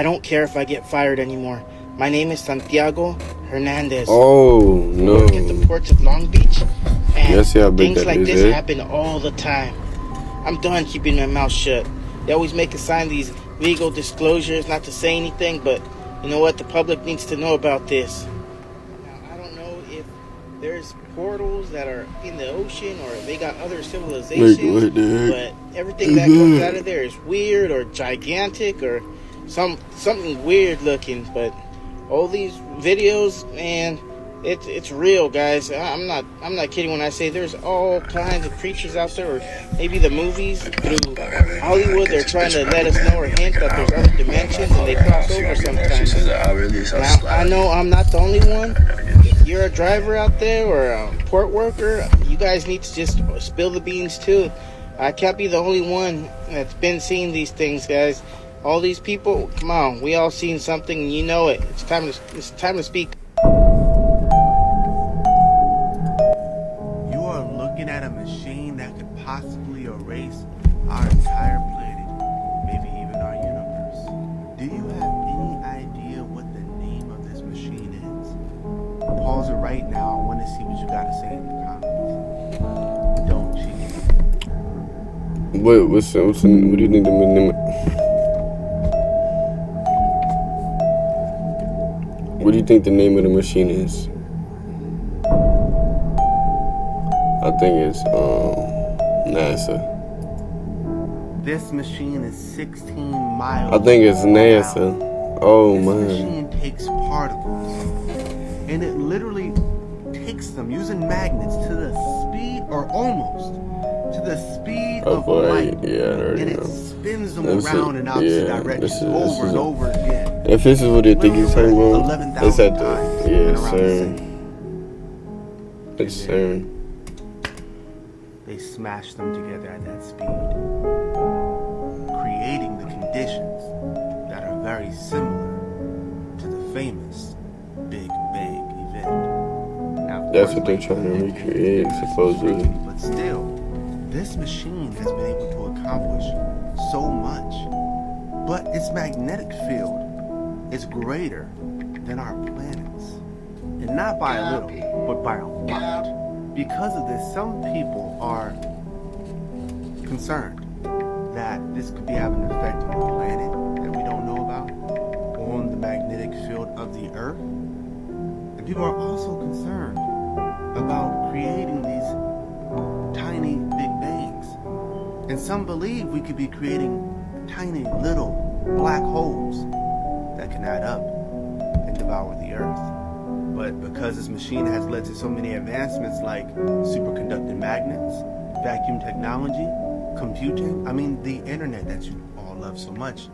I don't care if I get fired anymore. My name is Santiago Hernandez. Oh, no. I work at the ports of Long Beach, and things like this eh? happen all the time. I'm done keeping my mouth shut. They always make us sign these legal disclosures not to say anything, but you know what? The public needs to know about this. Now, I don't know if there's portals that are in the ocean or they got other civilizations, but everything that comes out of there is weird or gigantic or something weird looking. But all these videos, man, it's real, guys. I'm not kidding when I say there's all kinds of creatures out there, or maybe the movies through Hollywood, they're trying to let us know or hint that there's other dimensions and they cross over sometimes. Now, I know I'm not the only one. If you're a driver out there or a port worker, you guys need to just spill the beans too. I can't be the only one that's been seeing these things, guys. All these people, come on, we all seen something, and you know it. It's time to speak. You are looking at a machine that could possibly erase our entire planet, maybe even our universe. Do you have any idea what the name of this machine is? Pause it right now. I want to see what you got to say in the comments. Don't cheat. What do you think the name? What do you think the name of the machine is? I think it's NASA. This machine is 16 miles. I think it's NASA. Oh this man. This machine takes particles and it literally takes them using magnets to the speed, or almost to the speed of light. Yeah, I already and know. It spins them around in opposite directions over and over again. If this is what they think he's talking about, 11,000 it's at the CERN. It's CERN. They smash them together at that speed, creating the conditions that are very similar to the famous Big Bang event. Now, that's what they're trying to recreate, supposedly. But still, this machine has been able to accomplish so much. But its magnetic field is greater than our planet's. And not by a little, but by a lot. Because of this, some people are concerned that this could be having an effect on the planet that we don't know about, on the magnetic field of the Earth. And people are also concerned about creating these tiny Big Bangs. And some believe we could be creating tiny little black holes that can add up and devour the Earth. But because this machine has led to so many advancements like superconducting magnets, vacuum technology, computing, the internet that you all love so much.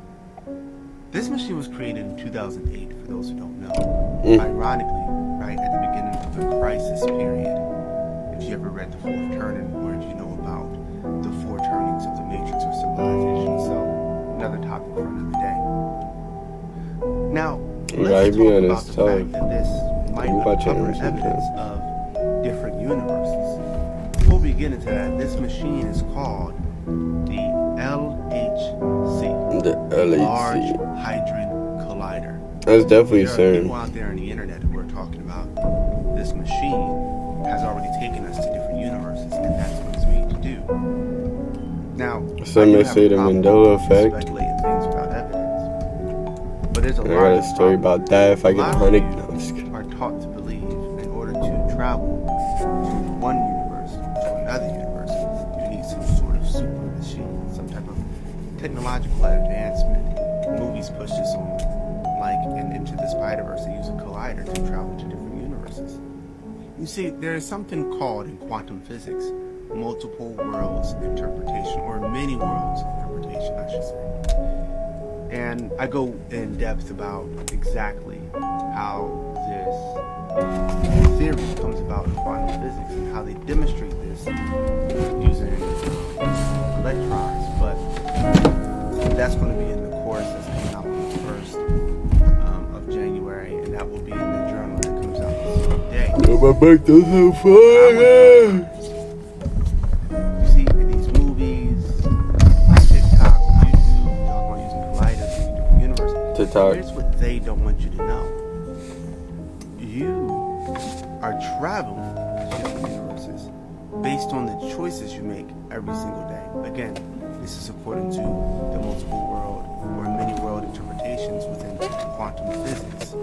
This machine was created in 2008, for those who don't know. Ironically, right at the beginning of the crisis period. If you ever read The Fourth Turning, or if you know about the four turnings of the matrix or civilization. So, another topic for another day. Now, let's talk about the fact that this might uncover evidence of different universes. Before we get into that, this machine is called the LHC. The LHC. Large Hadron Collider. That's definitely CERN. There are people out there on the internet who are talking about this machine has already taken us to different universes, and that's what it's made to do. Now, some may say the Mandela effect. Speculating things without evidence. But there's a lot I got a story about that if I get 100. No, I'm just kidding. Are taught to believe in order to travel from one universe to another universe, you need some sort of super machine, some type of technological advancement. Movies push this on, like in Into the Spider-Verse, they use a collider to travel to different universes. You see, there is something called in quantum physics multiple worlds interpretation, or many worlds interpretation, I should say. And I go in depth about exactly how this theory comes about in quantum physics and how they demonstrate this using electrons. But that's going to be in the course that's coming out on the 1st of January, and that will be in the journal that comes out the same day. My birthday's so fun. You see, in these movies, TikTok, YouTube, talk about using colliders in different universes. To talk. Here's what they don't want you to know. You are traveling to different universes based on the choices you make every single day. Again, this is according to the multiple world or many world interpretations within quantum physics.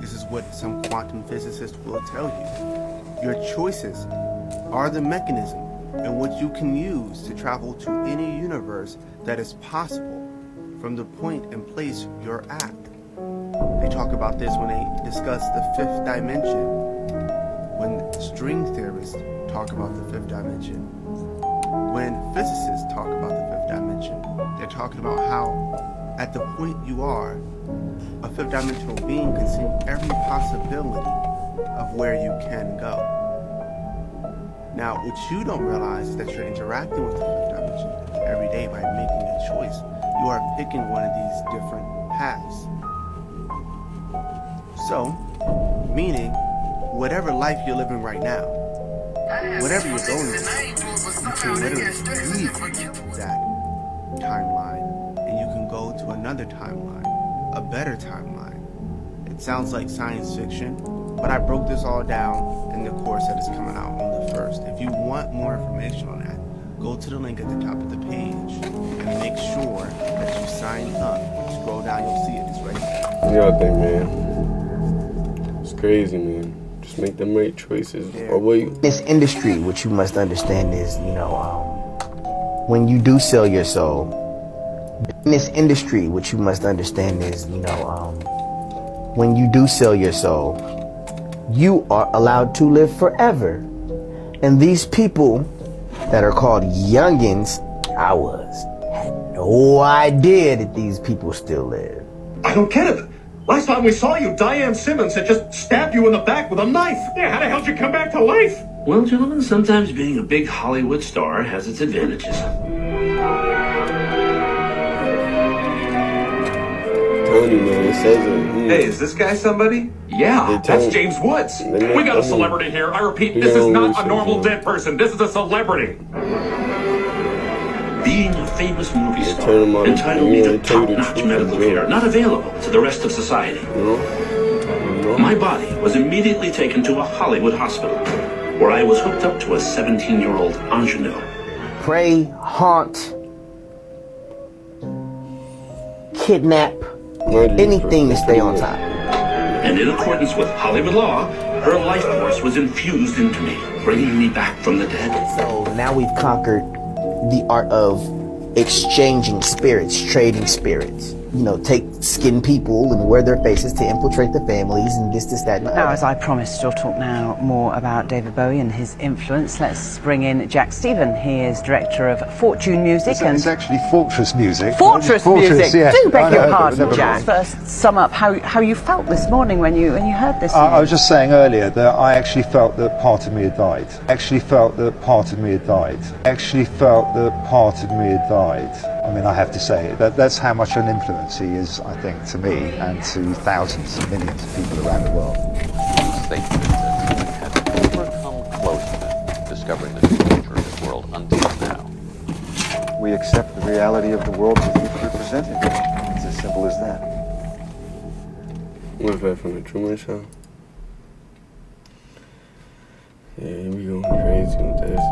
This is what some quantum physicists will tell you. Your choices are the mechanism in which you can use to travel to any universe that is possible from the point and place you're at. They talk about this when they discuss the fifth dimension. When string theorists talk about the fifth dimension. When physicists talk about the fifth dimension, they're talking about how at the point you are, a fifth dimensional being can see every possibility of where you can go. Now, what you don't realize is that you're interacting with the fifth dimension every day by making a choice. You are picking one of these different paths. So, meaning, whatever life you're living right now, whatever you're going through, you can literally leave that timeline and you can go to another timeline, a better timeline. It sounds like science fiction, but I broke this all down in the course that is coming out on the 1st. If you want more information on that, go to the link at the top of the page and make sure that you sign up. Scroll down, you'll see it. It's right there. You know what I think, man? It's crazy, man. Just make them right choices. Or wait. This industry, what you must understand is, when you do sell your soul, in this industry, what you must understand is, when you do sell your soul, you are allowed to live forever. And these people that are called youngins, had no idea that these people still live. I don't get it. Last time we saw you, Diane Simmons had just stabbed you in the back with a knife. Yeah, how the hell did you come back to life? Well, gentlemen, sometimes being a big Hollywood star has its advantages. Telling you, man, it says it. Hey, is this guy somebody? Yeah, that's James Woods. We got a celebrity here. I repeat, this is not a normal dead person. This is a celebrity. Being a famous movie star entitled me to top-notch medical care, not available to the rest of society. My body was immediately taken to a Hollywood hospital, where I was hooked up to a 17-year-old ingenue. Pray, haunt, kidnap, anything to stay on top. And in accordance with Hollywood law, her life force was infused into me, bringing me back from the dead. So now we've conquered the art of exchanging spirits, trading spirits. Take skin people and wear their faces to infiltrate the families and this, that, and that. Now, as I promised, you'll talk now more about David Bowie and his influence. Let's bring in Jack Stephen. He is director of Fortune Music. It's actually Fortress Music. Fortress Music. Yes. Do beg your pardon, Jack. First, sum up how you felt this morning when you heard this. I was just saying earlier that I actually felt that part of me had died. I mean, I have to say that's how much an influence he is, I think, to me and to thousands and millions of people around the world. Statement that had never come close to discovering the true nature of this world until now. We accept the reality of the world as it's represented. It's as simple as that. What's that from the Truman Show? Yeah, we going crazy with this.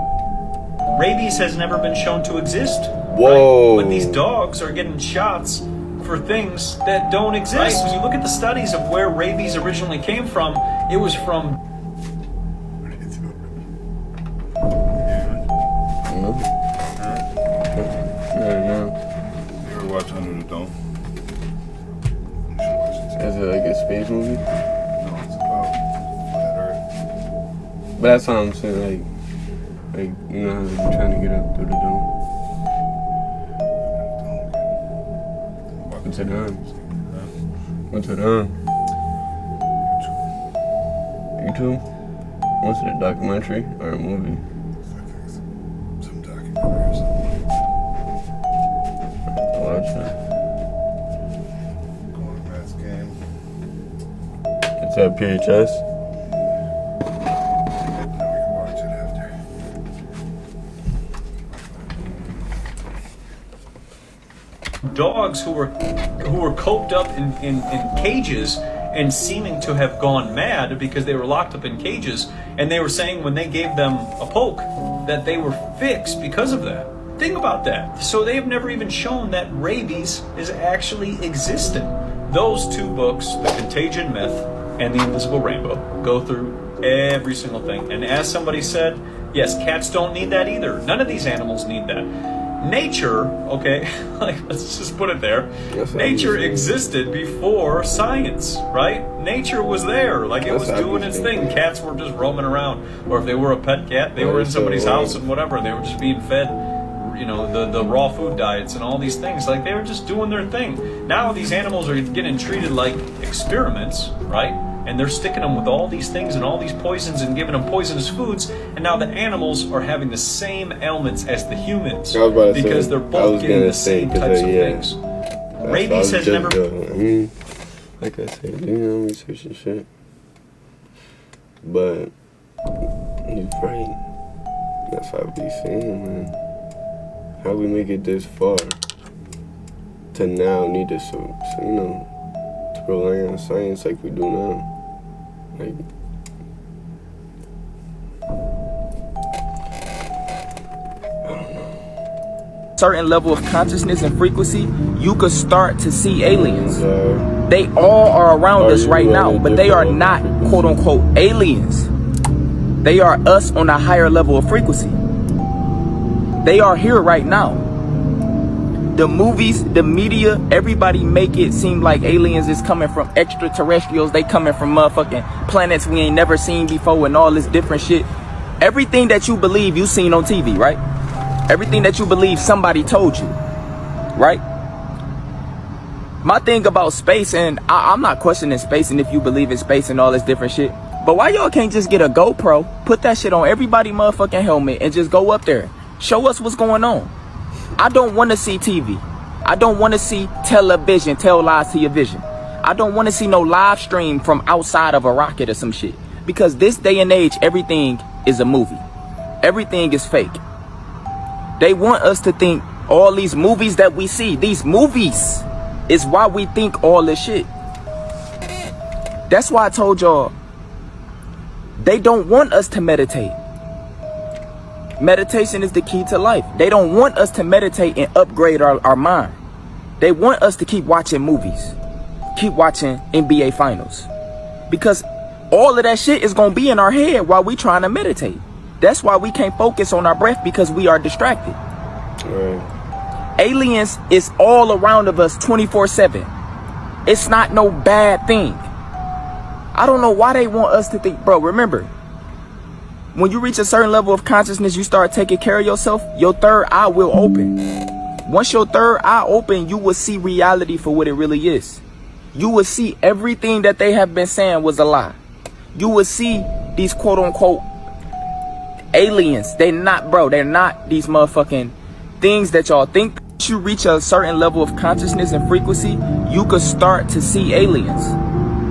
Rabies has never been shown to exist. Whoa. Right? But these dogs are getting shots for things that don't exist. Right? When you look at the studies of where rabies originally came from, it was from... You ever watch Under the Dome? Is it like a space movie? No, it's about Flat Earth. But that's what I'm saying, like how they're trying to get up through the dome. What's it on? YouTube? What's it, a documentary or a movie? Some documentary or something. I'll watch it. Going to Mets game. It's at PHS? dogs who were coped up in cages and seeming to have gone mad because they were locked up in cages, and they were saying when they gave them a poke that they were fixed because of that. Think about that. So they have never even shown that rabies is actually existent. Those two books, The Contagion Myth and The Invisible Rainbow, go through every single thing. And as somebody said, yes, cats don't need that either. None of these animals need that. Nature, okay, like, let's just put it there. Nature existed before science, right? Nature was there, like it was doing its thing. Cats were just roaming around, or if they were a pet cat, they were in somebody's house and whatever. They were just being fed, you know, the raw food diets and all these things. Like they were just doing their thing. Now these animals are getting treated like experiments, right? And they're sticking them with all these things and all these poisons and giving them poisonous foods. And now the animals are having the same ailments as the humans because they're both getting the same types of things. Rabies has never. I mean, like I said, you know, research and shit. But he's right. That's what I be saying, man. How we make it this far to now need to, so you know, to rely on science like we do now. Like, certain level of consciousness and frequency, you could start to see aliens. They all are around us right now, but they are not quote unquote aliens. They are us on a higher level of frequency. They are here right now. The movies, the media, everybody make it seem like aliens is coming from extraterrestrials. They coming from motherfucking planets we ain't never seen before and all this different shit. Everything that you believe you seen on TV, right? Everything that you believe somebody told you, right? My thing about space, and I'm not questioning space and if you believe in space and all this different shit, but why y'all can't just get a GoPro, put that shit on everybody motherfucking helmet and just go up there? Show us what's going on. I don't want to see TV. I don't want to see television tell lies to your vision. I don't want to see no live stream from outside of a rocket or some shit. Because this day and age, everything is a movie. Everything is fake. They want us to think all these movies that we see, these movies is why we think all this shit. That's why I told y'all, they don't want us to meditate. Meditation is the key to life. They don't want us to meditate and upgrade our mind. They want us to keep watching movies, keep watching NBA finals, because all of that shit is going to be in our head while we trying to meditate. That's why we can't focus on our breath, because we are distracted. Right. Aliens is all around of us 24/7. It's not no bad thing. I don't know why they want us to think, bro, remember, when you reach a certain level of consciousness, you start taking care of yourself, your third eye will open. Once your third eye open, you will see reality for what it really is. You will see everything that they have been saying was a lie. You will see these quote unquote aliens. They're not, bro, they're not these motherfucking things that y'all think. Once you reach a certain level of consciousness and frequency, you could start to see aliens.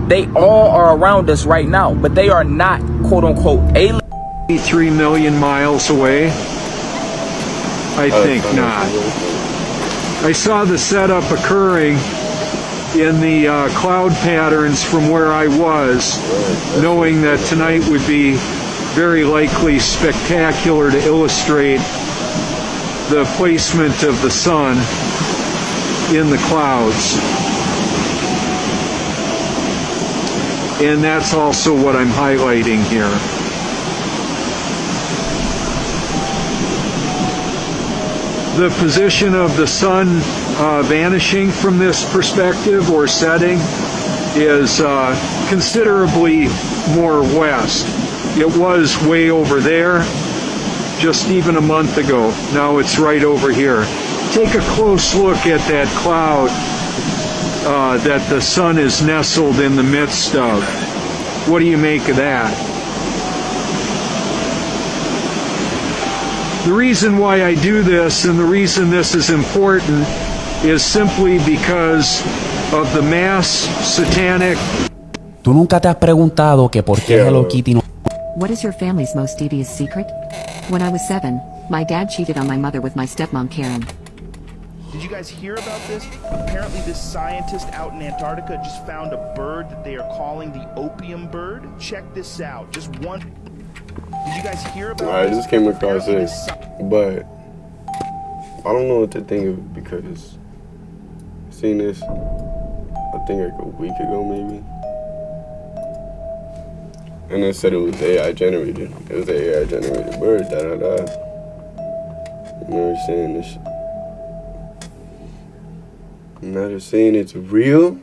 They all are around us right now, but they are not quote unquote aliens. 3 million miles away? I think not. I saw the setup occurring in the cloud patterns from where I was, knowing that tonight would be very likely spectacular to illustrate the placement of the sun in the clouds. And that's also what I'm highlighting here. The position of the sun vanishing from this perspective or setting is considerably more west. It was way over there just even a month ago. Now it's right over here. Take a close look at that cloud that the sun is nestled in the midst of. What do you make of that? The reason why I do this and the reason this is important is simply because of the mass satanic. ¿Tú nunca te has preguntado que por qué Hello Kitty no? What is your family's most devious secret? When I was 7, my dad cheated on my mother with my stepmom Karen. Did you guys hear about this? Apparently this scientist out in Antarctica just found a bird that they are calling the opium bird. Check this out. Just one. Did you guys hear about I this? just came across this, but I don't know what to think of it because I seen this, I think like a week ago maybe. And it said it was AI generated. It was an AI generated bird, da-da-da. You know what I'm saying? This. Now they're saying it's real?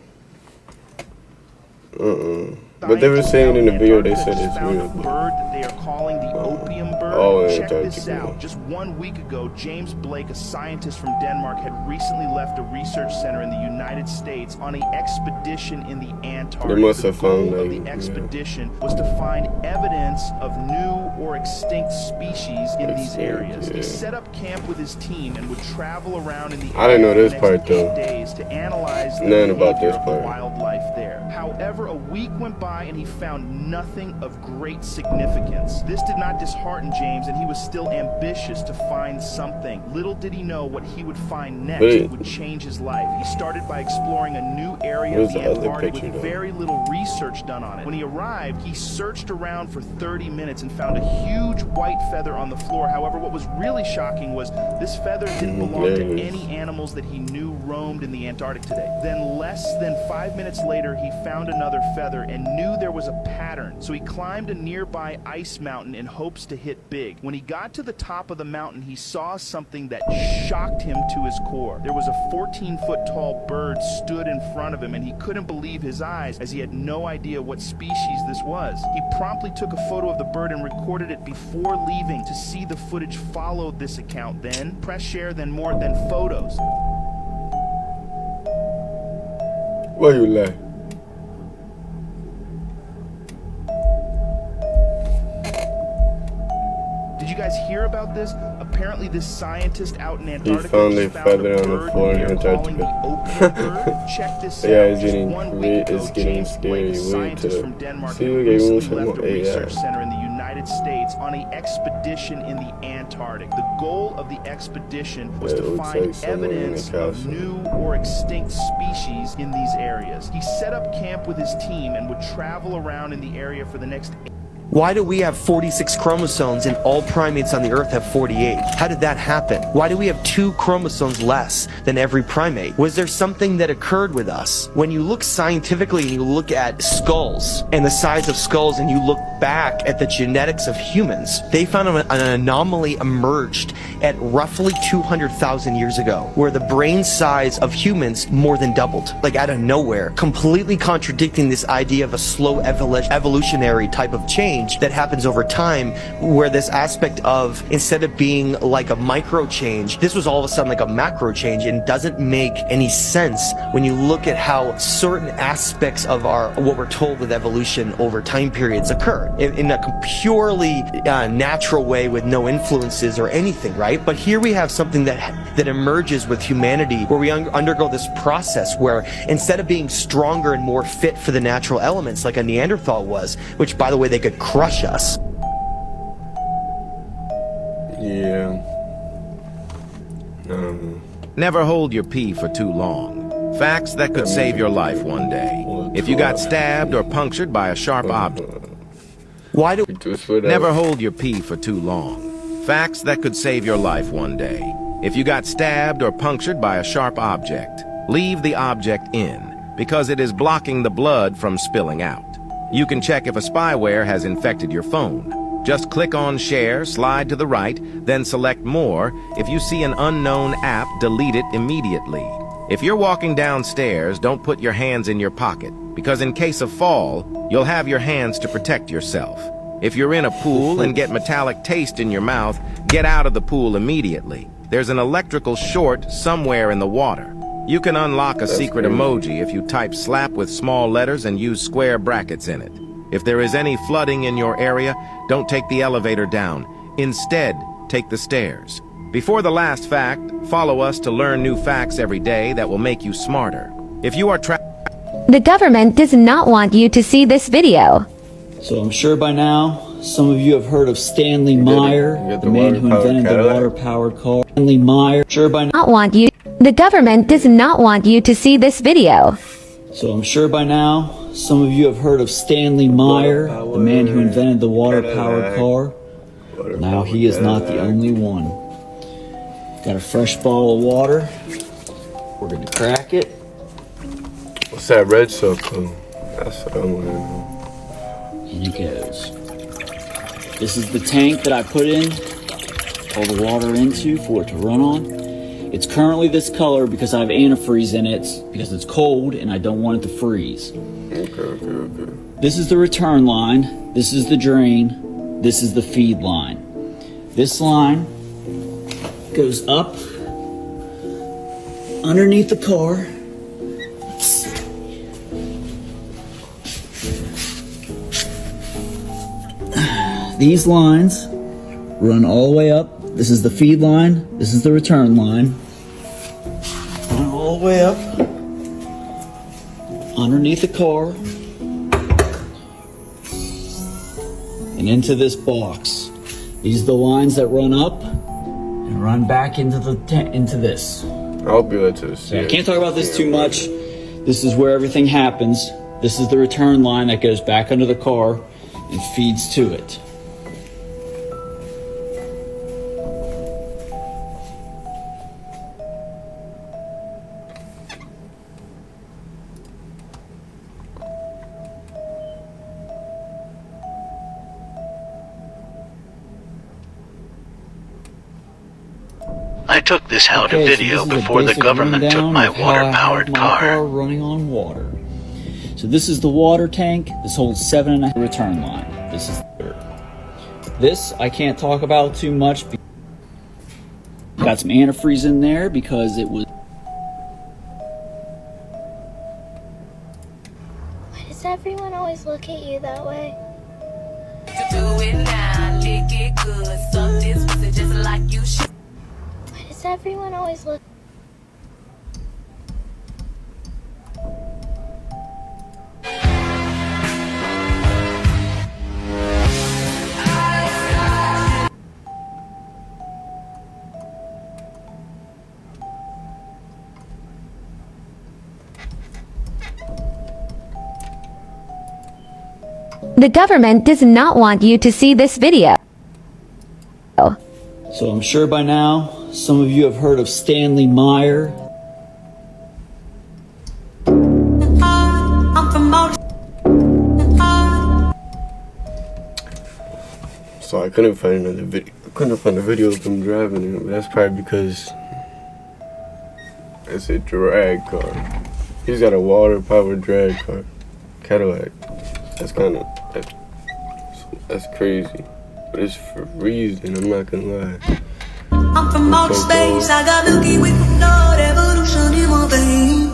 But they were saying in the video they said it's real. Bird that they are calling the opium bird. Oh, Check this out. Just 1 week ago, James Blake, a scientist from Denmark, had recently left a research center in the United States on an expedition in the Antarctic. They must have found of the expedition was to find evidence of new or extinct species in these areas. He set up camp with his team and would travel around in the I didn't know area this for the part next 8 though. days to analyze the Nothing about behavior this of the part. wildlife there. However, a week went by and he found nothing of great significance. This did not dishearten James, and he was still ambitious to find something. Little did he know what he would find next that would change his life. He started by exploring a new area of the Antarctic with very little research done on it. When he arrived, he searched around for 30 minutes and found a huge white feather on the floor. However, what was really shocking was this feather didn't belong to any animals that he knew roamed in the Antarctic today. Then less than 5 minutes later, he found another feather and knew there was a pattern. So he climbed a nearby ice mountain in hopes to hit big. When he got to the top of the mountain, he saw something that shocked him to his core. There was a 14-foot tall bird stood in front of him, and he couldn't believe his eyes as he had no idea what species this was. He promptly took a photo of the bird and recorded it before leaving. To see the footage followed this account. Then press share, then more, then photos. Why you lie? Did you guys hear about this? Apparently this scientist out in Antarctica found a feather on the floor in Antarctica. Check this Yeah, out. it's getting scary. Wait to see we gave him some more AI. Center in the United States on an expedition in the Antarctic. The goal of the expedition was to find evidence of new or extinct species in these areas. He set up camp with his team and would travel around in the area for the next Why do we have 46 chromosomes and all primates on the earth have 48? How did that happen? Why do we have 2 chromosomes less than every primate? Was there something that occurred with us? When you look scientifically and you look at skulls and the size of skulls and you look back at the genetics of humans, they found an anomaly emerged at roughly 200,000 years ago, where the brain size of humans more than doubled, like out of nowhere, completely contradicting this idea of a slow evolutionary type of change that happens over time, where this aspect of, instead of being like a micro change, this was all of a sudden like a macro change, and doesn't make any sense when you look at how certain aspects of what we're told with evolution over time periods occur in a purely natural way with no influences or anything, right? But here we have something that emerges with humanity, where we undergo this process where instead of being stronger and more fit for the natural elements like a Neanderthal was, which by the way they could crush us. Yeah. Never hold your pee for too long. Facts that could save your life one day. If you got stabbed or punctured by a sharp object. Never hold your pee for too long. Facts that could save your life one day. If you got stabbed or punctured by a sharp object, leave the object in, because it is blocking the blood from spilling out. You can check if a spyware has infected your phone. Just click on Share, slide to the right, then select More. If you see an unknown app, delete it immediately. If you're walking downstairs, don't put your hands in your pocket, because in case of fall, you'll have your hands to protect yourself. If you're in a pool and get metallic taste in your mouth, get out of the pool immediately. There's an electrical short somewhere in the water. You can unlock a secret emoji if you type slap with small letters and use square brackets in it. If there is any flooding in your area, don't take the elevator down. Instead, take the stairs. Before the last fact, follow us to learn new facts every day that will make you smarter. If you are The government does not want you to see this video. So I'm sure by now, some of you have heard of Stanley Meyer, the man who invented the water-powered car. Stanley Meyer, sure by now. Not want you. The government does not want you to see this video. So I'm sure by now, some of you have heard of Stanley Meyer, the man who invented the water-powered car. Now he is not the only one. Got a fresh bottle of water. We're gonna crack it. What's that red stuff though? That's what I want to know. And it goes. This is the tank that I put in all the water into for it to run on. It's currently this color because I have antifreeze in it because it's cold and I don't want it to freeze. Okay. This is the return line. This is the drain. This is the feed line. This line goes up underneath the car. These lines run all the way up. This is the feed line. This is the return line. Run all the way up underneath the car and into this box. These are the lines that run up and run back into this. I'll be able to see. I can't talk about this too much. This is where everything happens. This is the return line that goes back under the car and feeds to it. I took this out of video before the government took my water-powered car. Running on water. So this is the water tank. This holds 7.5 return line. This is this I can't talk about too much. Got some antifreeze in there because it was. Why does everyone always look at you that way? Do it now, lick it good. Suck this pussy just like you should. Why does everyone always look? The government does not want you to see this video. So I'm sure by now, some of you have heard of Stanley Meyer. So I couldn't find another video. I couldn't find a video of them driving it, but that's probably because it's a drag car. He's got a water-powered drag car, Cadillac. That's that's crazy, but it's for a reason. I'm not gonna lie. I'm from outer space. I got Milky Way with blood, evolution in my veins.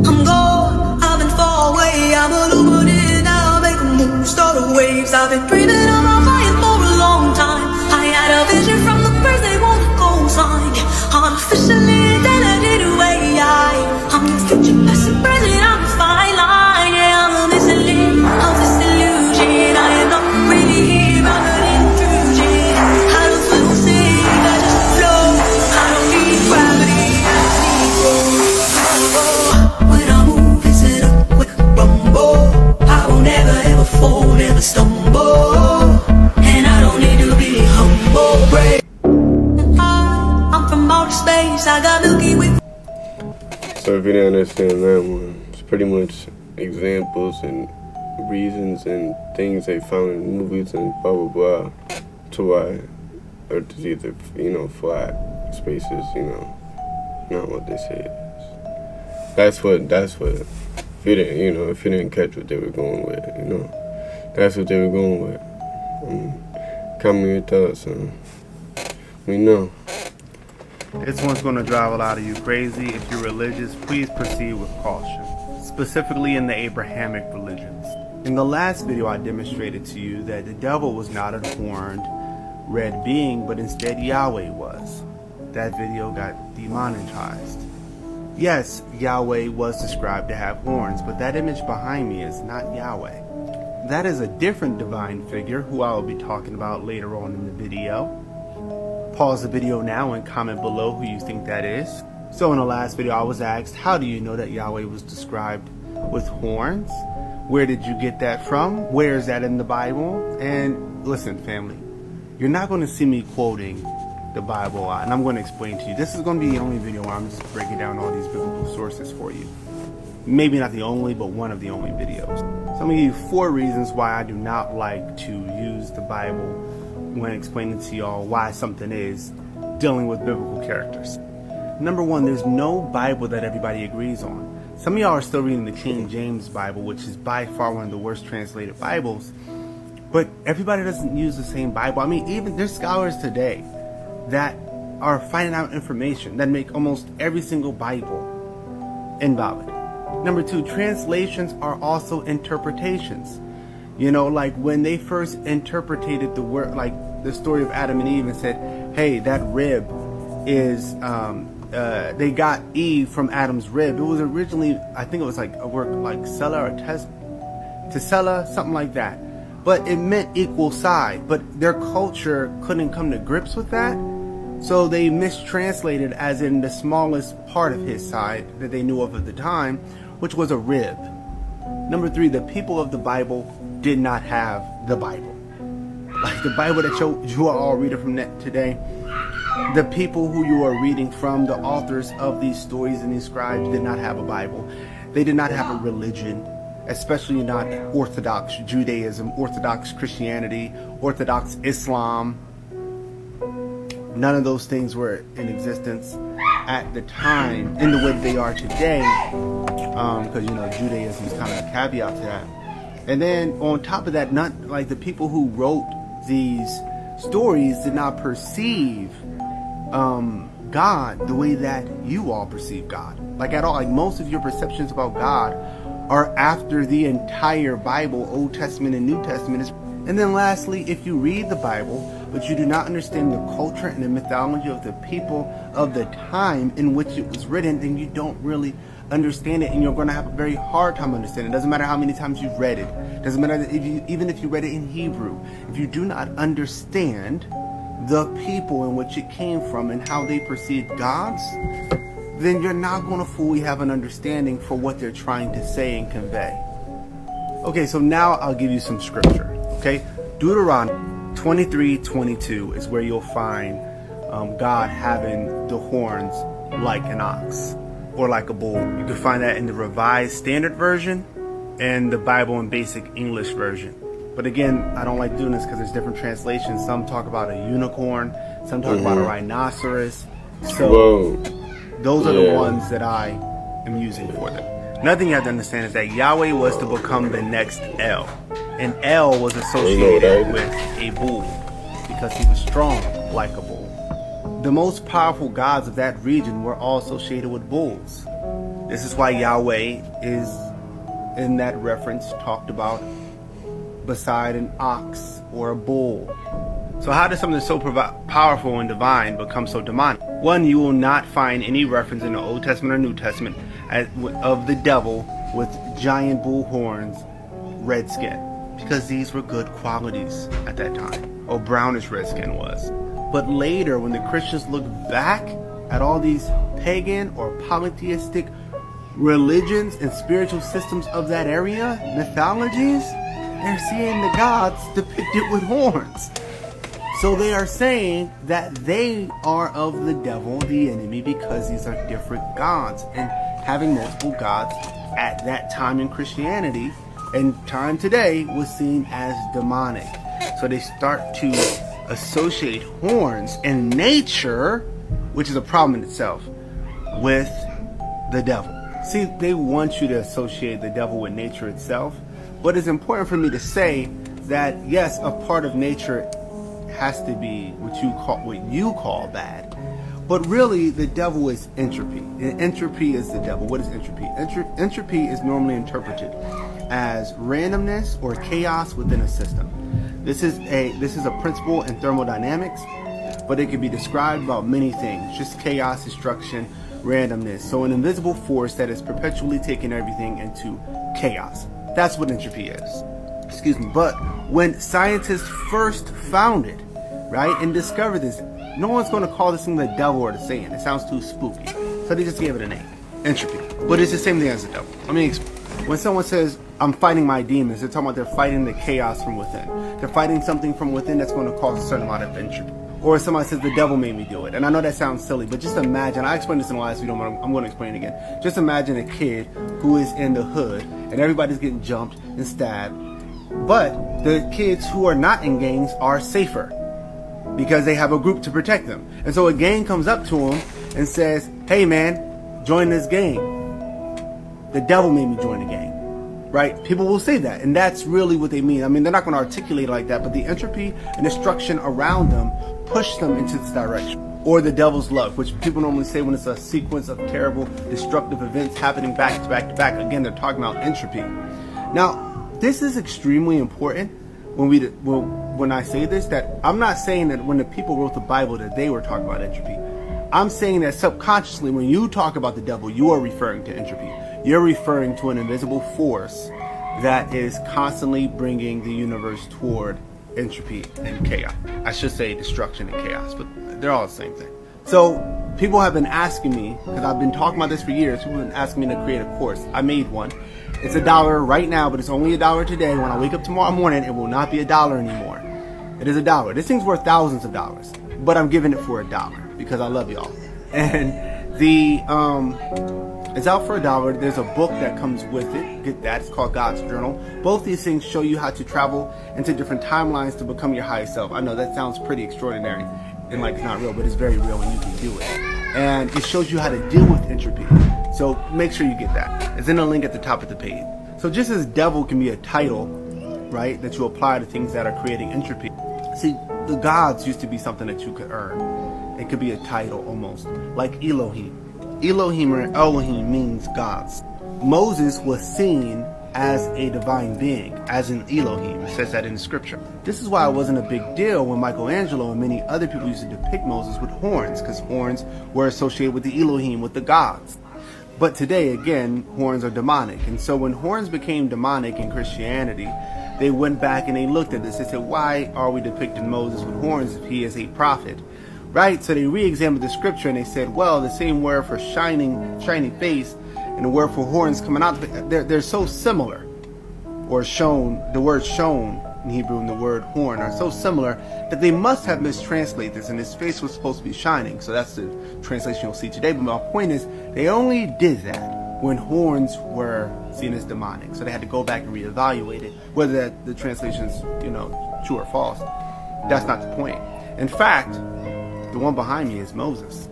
I'm gone. I've been far away. I'm illuminated now. Make a move, start the waves. I've been dreaming of my fire for a long time. I had a vision from the birds. They want a gold sign. I'm officially identity away. I'm your future, past and present. I'm a fine line. Yeah, I'm a missing link of this illusion. I am not really here. I'm an intrusion. I don't feel safe. I just flow. I don't need gravity. I just need flow. When I move, it's in a quick rumble. I will never ever fall, never stumble. And I don't need to be humble. I'm from outer space. I got Milky Way. So if you didn't understand that one, it's pretty much examples and reasons and things they found in movies and blah blah blah to why Earth is either, flat, space is, not what they say it is. That's what if you didn't catch what they were going with, that's what they were going with. Comment your thoughts on. We know. This one's going to drive a lot of you crazy. If you're religious, please proceed with caution, specifically in the Abrahamic religions. In the last video, I demonstrated to you that the devil was not a horned red being, but instead Yahweh was. That video got demonetized. Yes, Yahweh was described to have horns, but that image behind me is not Yahweh. That is a different divine figure who I will be talking about later on in the video. Pause the video now and comment below who you think that is. So in the last video, I was asked, how do you know that Yahweh was described with horns? Where did you get that from? Where is that in the Bible? And listen, family, you're not going to see me quoting the Bible a lot, and I'm going to explain to you. This is going to be the only video where I'm just breaking down all these biblical sources for you. Maybe not the only, but one of the only videos. So I'm going to give you 4 reasons why I do not like to use the Bible when explaining to y'all why something is dealing with biblical characters. Number 1, there's no Bible that everybody agrees on. Some of y'all are still reading the King James Bible, which is by far one of the worst translated Bibles, but everybody doesn't use the same Bible. I mean, even there's scholars today that are finding out information that make almost every single Bible invalid. Number 2, translations are also interpretations. You know, like when they first interpreted the word, like the story of Adam and Eve, and said, hey, that rib is, they got Eve from Adam's rib. It was originally, I think it was like a word like Sella or Tesella, something like that. But it meant equal side. But their culture couldn't come to grips with that. So they mistranslated as in the smallest part of his side that they knew of at the time, which was a rib. Number 3, the people of the Bible did not have the Bible. Like the Bible that you are all reading from today, the people who you are reading from, the authors of these stories and these scribes, did not have a Bible. They did not have a religion, especially not Orthodox Judaism, Orthodox Christianity, Orthodox Islam. None of those things were in existence at the time in the way they are today, because, you know, Judaism is kind of a caveat to that. And then on top of that, not like the people who wrote these stories did not perceive God the way that you all perceive God. Like at all, like most of your perceptions about God are after the entire Bible, Old Testament and New Testament. And then lastly, if you read the Bible, but you do not understand the culture and the mythology of the people of the time in which it was written, then you don't really understand it, and you're going to have a very hard time understanding it. Doesn't matter how many times you've read it. Doesn't matter even if you read it in Hebrew. If you do not understand the people in which it came from and how they perceived gods, then you're not going to fully have an understanding for what they're trying to say and convey. Okay, so now I'll give you some scripture. Okay, Deuteronomy 23:22 is where you'll find God having the horns like an ox or like a bull. You can find that in the Revised Standard Version and the Bible in Basic English Version. But again, I don't like doing this because there's different translations. Some talk about a unicorn, some talk about a rhinoceros. So those are the ones that I am using for them. Another thing you have to understand is that Yahweh was to become the next El. And El was associated with a bull because he was strong like a bull. The most powerful gods of that region were all associated with bulls. This is why Yahweh is, in that reference, talked about beside an ox or a bull. So how does something so powerful and divine become so demonic? One, you will not find any reference in the Old Testament or New Testament of the devil with giant bull horns, red skin, because these were good qualities at that time, or brownish red skin was. But later, when the Christians look back at all these pagan or polytheistic religions and spiritual systems of that area, mythologies, they're seeing the gods depicted with horns. So they are saying that they are of the devil, the enemy, because these are different gods. And having multiple gods at that time in Christianity and time today was seen as demonic. So they start to associate horns and nature, which is a problem in itself, with the devil. See, they want you to associate the devil with nature itself, but it's important for me to say that yes, a part of nature has to be what you call bad, but really the devil is entropy. And entropy is the devil. What is entropy? Entropy is normally interpreted as randomness or chaos within a system. This is a principle in thermodynamics, but it can be described about many things, just chaos, destruction, randomness. So an invisible force that is perpetually taking everything into chaos. That's what entropy is. Excuse me. But when scientists first found it, right, and discovered this, no one's going to call this thing the devil or the Satan. It sounds too spooky. So they just gave it a name, entropy. But it's the same thing as the devil. I mean, when someone says, I'm fighting my demons, they're talking about they're fighting the chaos from within. They're fighting something from within that's going to cause a certain amount of entropy. Or somebody says, the devil made me do it. And I know that sounds silly, but just imagine, I explained this in the last video, I'm going to explain it again. Just imagine a kid who is in the hood and everybody's getting jumped and stabbed. But the kids who are not in gangs are safer because they have a group to protect them. And so a gang comes up to them and says, hey man, join this gang. The devil made me join the gang. Right? People will say that, and that's really what they mean. I mean, they're not going to articulate it like that, but the entropy and destruction around them push them into this direction. Or the devil's luck, which people normally say when it's a sequence of terrible, destructive events happening back to back to back. Again, they're talking about entropy. Now, this is extremely important when I say this, that I'm not saying that when the people wrote the Bible that they were talking about entropy. I'm saying that subconsciously, when you talk about the devil, you are referring to entropy. You're referring to an invisible force that is constantly bringing the universe toward entropy and chaos. I should say destruction and chaos, but they're all the same thing. So people have been asking me, because I've been talking about this for years, people have been asking me to create a course. I made one. It's $1 right now, but it's only $1 today. When I wake up tomorrow morning, it will not be $1 anymore. It is $1. This thing's worth thousands of dollars, but I'm giving it for $1 because I love y'all. And it's out for $1. There's a book that comes with it. Get that. It's called God's Journal. Both these things show you how to travel into different timelines to become your highest self. I know that sounds pretty extraordinary and like it's not real, but it's very real and you can do it. And it shows you how to deal with entropy. So make sure you get that. It's in the link at the top of the page. So just as devil can be a title, right, that you apply to things that are creating entropy. See, the gods used to be something that you could earn. It could be a title almost, like Elohim. Elohim or Elohim means gods. Moses was seen as a divine being, as in Elohim. It says that in the scripture. This is why it wasn't a big deal when Michelangelo and many other people used to depict Moses with horns, because horns were associated with the Elohim, with the gods. But today, again, horns are demonic. And so when horns became demonic in Christianity, they went back and they looked at this. They said, why are we depicting Moses with horns if he is a prophet? Right? So they re-examined the scripture and they said, well, the same word for shiny face and the word for horns coming out, they're so similar. Or shown, the word shown in Hebrew and the word horn are so similar that they must have mistranslated this, and his face was supposed to be shining. So that's the translation you'll see today. But my point is, they only did that when horns were seen as demonic. So they had to go back and reevaluate it, whether the translation's, true or false. That's not the point. In fact, the one behind me is Moses.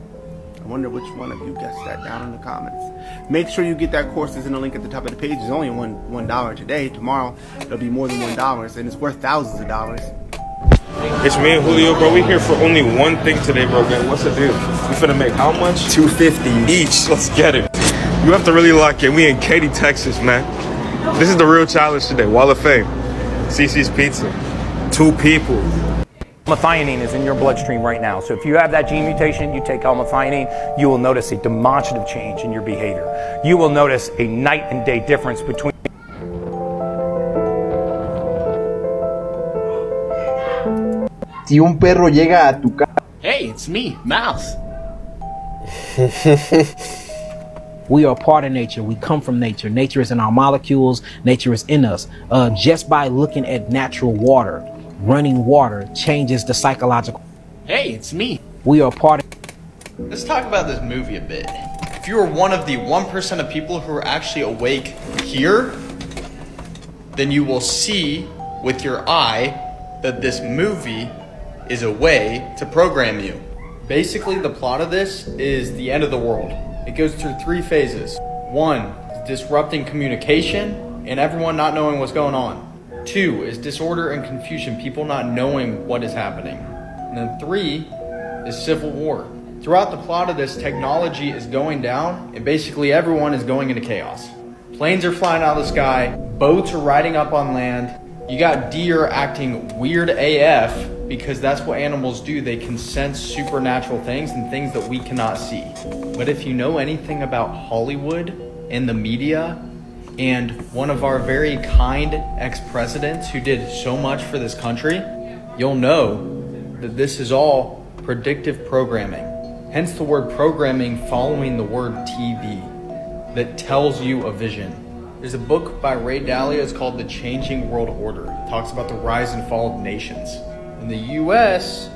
I wonder which one of you guessed that down in the comments. Make sure you get that course. It's in the link at the top of the page. It's only $1 today. Tomorrow, it'll be more than $1, and it's worth thousands of dollars. It's me and Julio, bro. We here for only one thing today, bro. Man, what's the deal? We finna make how much? $250 each. Let's get it. You have to really lock in. We in Katy, Texas, man. This is the real challenge today. Wall of Fame. CC's Pizza. 2 people. Methionine is in your bloodstream right now. So if you have that gene mutation, you take L-methionine, you will notice a demonstrative change in your behavior. You will notice a night and day difference between... Si un perro llega a tu casa... Hey, it's me, Mouse. We are part of nature. We come from nature. Nature is in our molecules. Nature is in us. Just by looking at natural water, running water changes the psychological. Hey, it's me. We are part of... Let's talk about this movie a bit. If you are one of the 1% of people who are actually awake here, then you will see with your eye that this movie is a way to program you. Basically, the plot of this is the end of the world. It goes through 3 phases. 1, disrupting communication and everyone not knowing what's going on. 2 is disorder and confusion, people not knowing what is happening. And then 3 is civil war. Throughout the plot of this, technology is going down and basically everyone is going into chaos. Planes are flying out of the sky, boats are riding up on land. You got deer acting weird AF because that's what animals do. They can sense supernatural things and things that we cannot see. But if you know anything about Hollywood and the media, and one of our very kind ex-presidents who did so much for this country, you'll know that this is all predictive programming. Hence the word programming following the word TV that tells you a vision. There's a book by Ray Dalio, it's called The Changing World Order. It talks about the rise and fall of nations. In the US,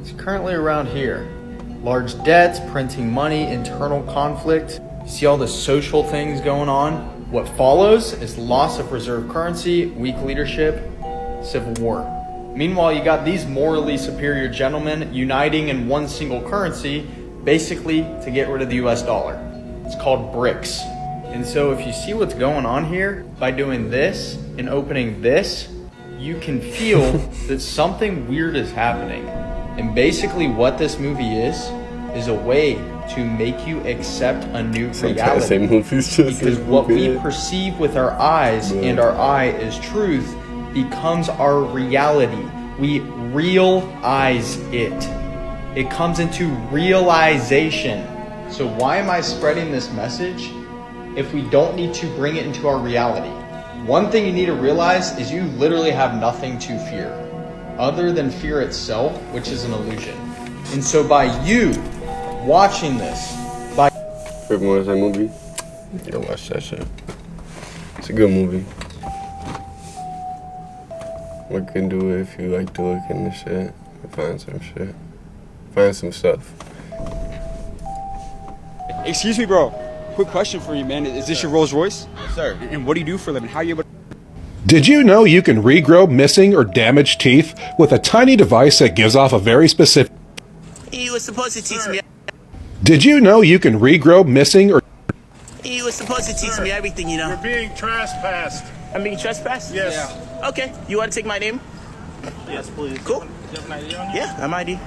it's currently around here. Large debts, printing money, internal conflict. You see all the social things going on. What follows is loss of reserve currency, weak leadership, civil war. Meanwhile, you got these morally superior gentlemen uniting in one single currency, basically to get rid of the US dollar. It's called BRICS. And so if you see what's going on here, by doing this and opening this, you can feel that something weird is happening. And basically what this movie is a way to make you accept a new reality. Because what we perceive with our eyes, and our eye is truth, becomes our reality. We realize it. It comes into realization. So why am I spreading this message if we don't need to bring it into our reality? One thing you need to realize is you literally have nothing to fear other than fear itself, which is an illusion. And so by you watching this, by everyone watch that movie, go watch that shit. It's a good movie. What can do it if you like to look into shit and find some shit, find some stuff. Excuse me, bro. Quick question for you, man. Is this your Rolls Royce? Yes, sir. And what do you do for a living? How are you able to... Did you know you can regrow missing or damaged teeth with a tiny device that gives off a very specific... He was supposed to teach me... Did you know you can regrow missing or... He was supposed to teach me everything, you know. You're being trespassed. I'm being trespassed? Yes. Yeah. Okay. You want to take my name? Yes, please. Cool. Do you have an ID on you? Yeah, I'm ID.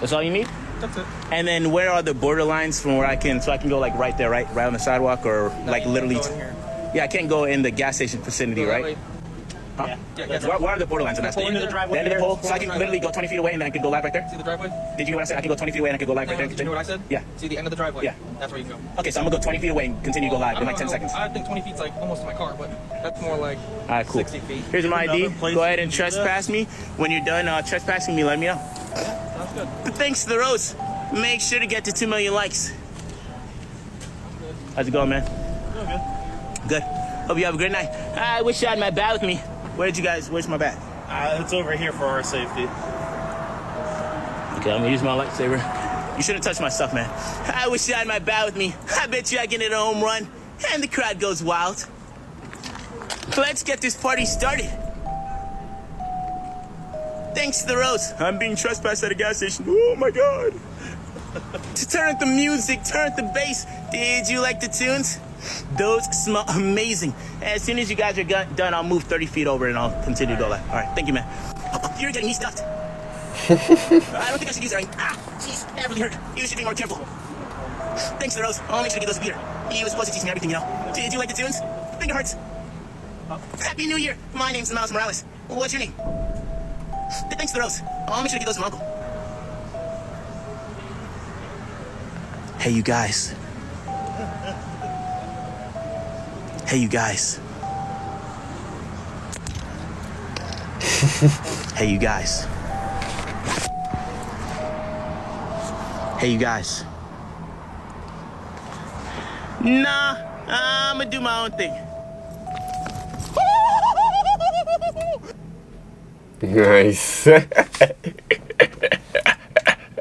That's all you need? That's it. And then where are the border lines from where I can go like right there, right on the sidewalk, or No, like literally? Yeah, I can't go in the gas station vicinity, right? Huh? Yeah. Where are the border lines on that? Pull into the driveway. The end of the pole, so I can literally go 20 feet away and then I can go live right there? See the driveway? Did you hear what I said? I can go 20 feet away and I can go live right there? Did you know what I said? Yeah. See the end of the driveway? Yeah. That's where you go. Okay, so I'm gonna go 20 feet away and continue to go live in like 10 seconds. I think 20 feet's like almost to my car, but that's more like All right, cool. 60 feet. Here's my ID. Go ahead and trespass me. When you're done trespassing me, let me know. Sounds good. Thanks to the Rose. Make sure to get to 2 million likes. How's it going, man? Doing good. Good. Hope you have a good night. I wish I had my bat with me. Where's my bat? It's over here for our safety. Okay, I'm gonna use my lightsaber. You shouldn't touch my stuff, man. I wish I had my bat with me. I bet you I can hit a home run, and the crowd goes wild. Let's get this party started. Thanks to the Rose. I'm being trespassed at a gas station. Oh my God. To turn up the music, turn up the bass. Did you like the tunes? Those smell amazing. As soon as you guys are done, I'll move 30 feet over and I'll continue to go left. All right, thank you, man. You're getting me stuffed. I don't think I should use it right. Jeez, that really hurt. You should be more careful. Thanks to the Rose. I'll make sure to get those to Peter. He was supposed to teach me everything, you know. Did you like the tunes? Finger hearts. Happy New Year. My name's Miles Morales. What's your name? Thanks to the Rose. I'll make sure to get those to my uncle. Hey, you guys. Hey, you guys. Hey, you guys. Hey, you guys. Nah, I'ma do my own thing. Nice.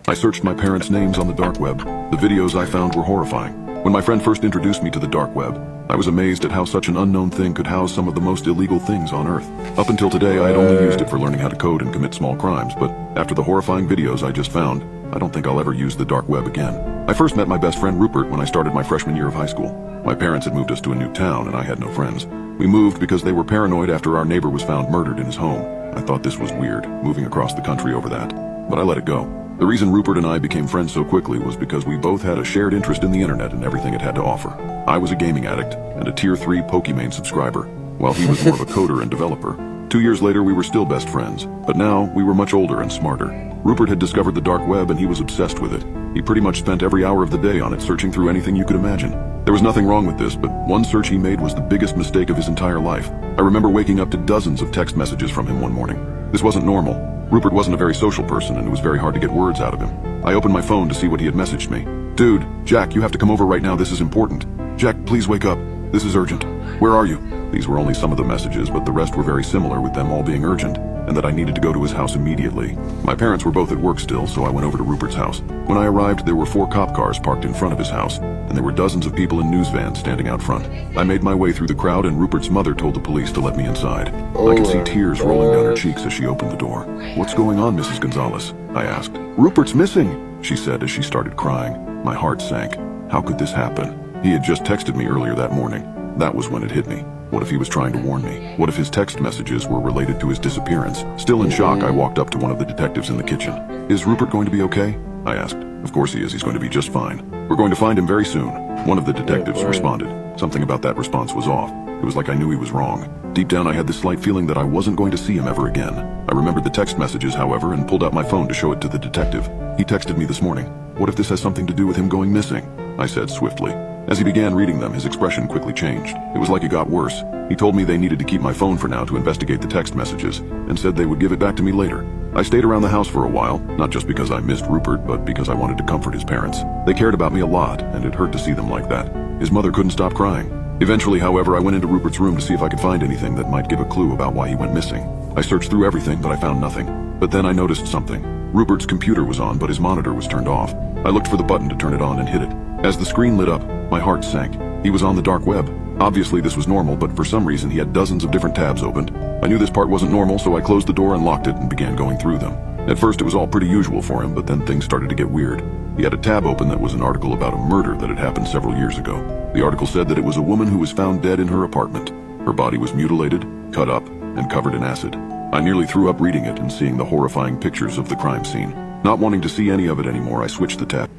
I searched my parents' names on the dark web. The videos I found were horrifying. When my friend first introduced me to the dark web, I was amazed at how such an unknown thing could house some of the most illegal things on Earth. Up until today, I had only used it for learning how to code and commit small crimes, but after the horrifying videos I just found, I don't think I'll ever use the dark web again. I first met my best friend Rupert when I started my freshman year of high school. My parents had moved us to a new town and I had no friends. We moved because they were paranoid after our neighbor was found murdered in his home. I thought this was weird, moving across the country over that, but I let it go. The reason Rupert and I became friends so quickly was because we both had a shared interest in the internet and everything it had to offer. I was a gaming addict and a tier 3 Pokimane subscriber, while he was more of a coder and developer. 2 years later, we were still best friends, but now we were much older and smarter. Rupert had discovered the dark web and he was obsessed with it. He pretty much spent every hour of the day on it, searching through anything you could imagine. There was nothing wrong with this, but one search he made was the biggest mistake of his entire life. I remember waking up to dozens of text messages from him one morning. This wasn't normal. Rupert wasn't a very social person and it was very hard to get words out of him. I opened my phone to see what he had messaged me. Dude, Jack, you have to come over right now. This is important. Jack, please wake up. This is urgent. Where are you? These were only some of the messages, but the rest were very similar, with them all being urgent, and that I needed to go to his house immediately. My parents were both at work still, so I went over to Rupert's house. When I arrived, there were 4 cop cars parked in front of his house, and there were dozens of people in news vans standing out front. I made my way through the crowd, and Rupert's mother told the police to let me inside. I could see tears rolling down her cheeks as she opened the door. "What's going on, Mrs. Gonzalez?" I asked. "Rupert's missing," she said as she started crying. My heart sank. How could this happen? He had just texted me earlier that morning. That was when it hit me. What if he was trying to warn me? What if his text messages were related to his disappearance? Still in shock, I walked up to one of the detectives in the kitchen. "Is Rupert going to be okay?" I asked. "Of course he is. He's going to be just fine. We're going to find him very soon." One of the detectives responded. Something about that response was off. It was like I knew he was wrong. Deep down, I had this slight feeling that I wasn't going to see him ever again. I remembered the text messages, however, and pulled out my phone to show it to the detective. He texted me this morning. "What if this has something to do with him going missing?" I said swiftly. As he began reading them, his expression quickly changed. It was like it got worse. He told me they needed to keep my phone for now to investigate the text messages, and said they would give it back to me later. I stayed around the house for a while, not just because I missed Rupert, but because I wanted to comfort his parents. They cared about me a lot, and it hurt to see them like that. His mother couldn't stop crying. Eventually, however, I went into Rupert's room to see if I could find anything that might give a clue about why he went missing. I searched through everything, but I found nothing. But then I noticed something. Rupert's computer was on, but his monitor was turned off. I looked for the button to turn it on and hit it. As the screen lit up, my heart sank. He was on the dark web. Obviously this was normal, but for some reason he had dozens of different tabs opened. I knew this part wasn't normal, so I closed the door and locked it and began going through them. At first it was all pretty usual for him, but then things started to get weird. He had a tab open that was an article about a murder that had happened several years ago. The article said that it was a woman who was found dead in her apartment. Her body was mutilated, cut up, and covered in acid. I nearly threw up reading it and seeing the horrifying pictures of the crime scene. Not wanting to see any of it anymore, I switched the tab.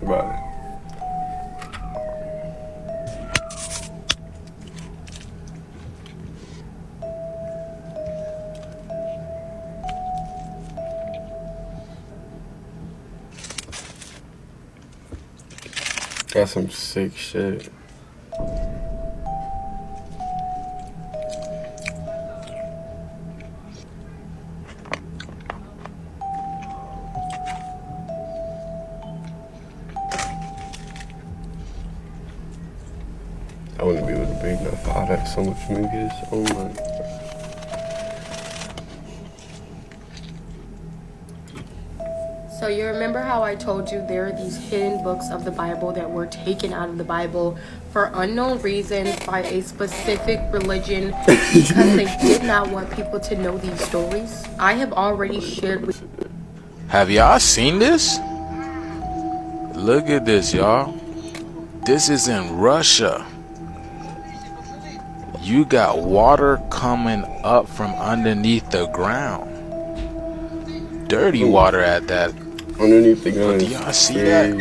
Bye. Got some sick shit. I wouldn't be able to breathe enough. I'd have so much mucus. Oh my. So you remember how I told you there are these hidden books of the Bible that were taken out of the Bible for unknown reasons by a specific religion because they did not want people to know these stories? I have already shared with you. Have y'all seen this? Look at this, y'all. This is in Russia. You got water coming up from underneath the ground. Dirty water at that. Underneath the ground. Do y'all see that?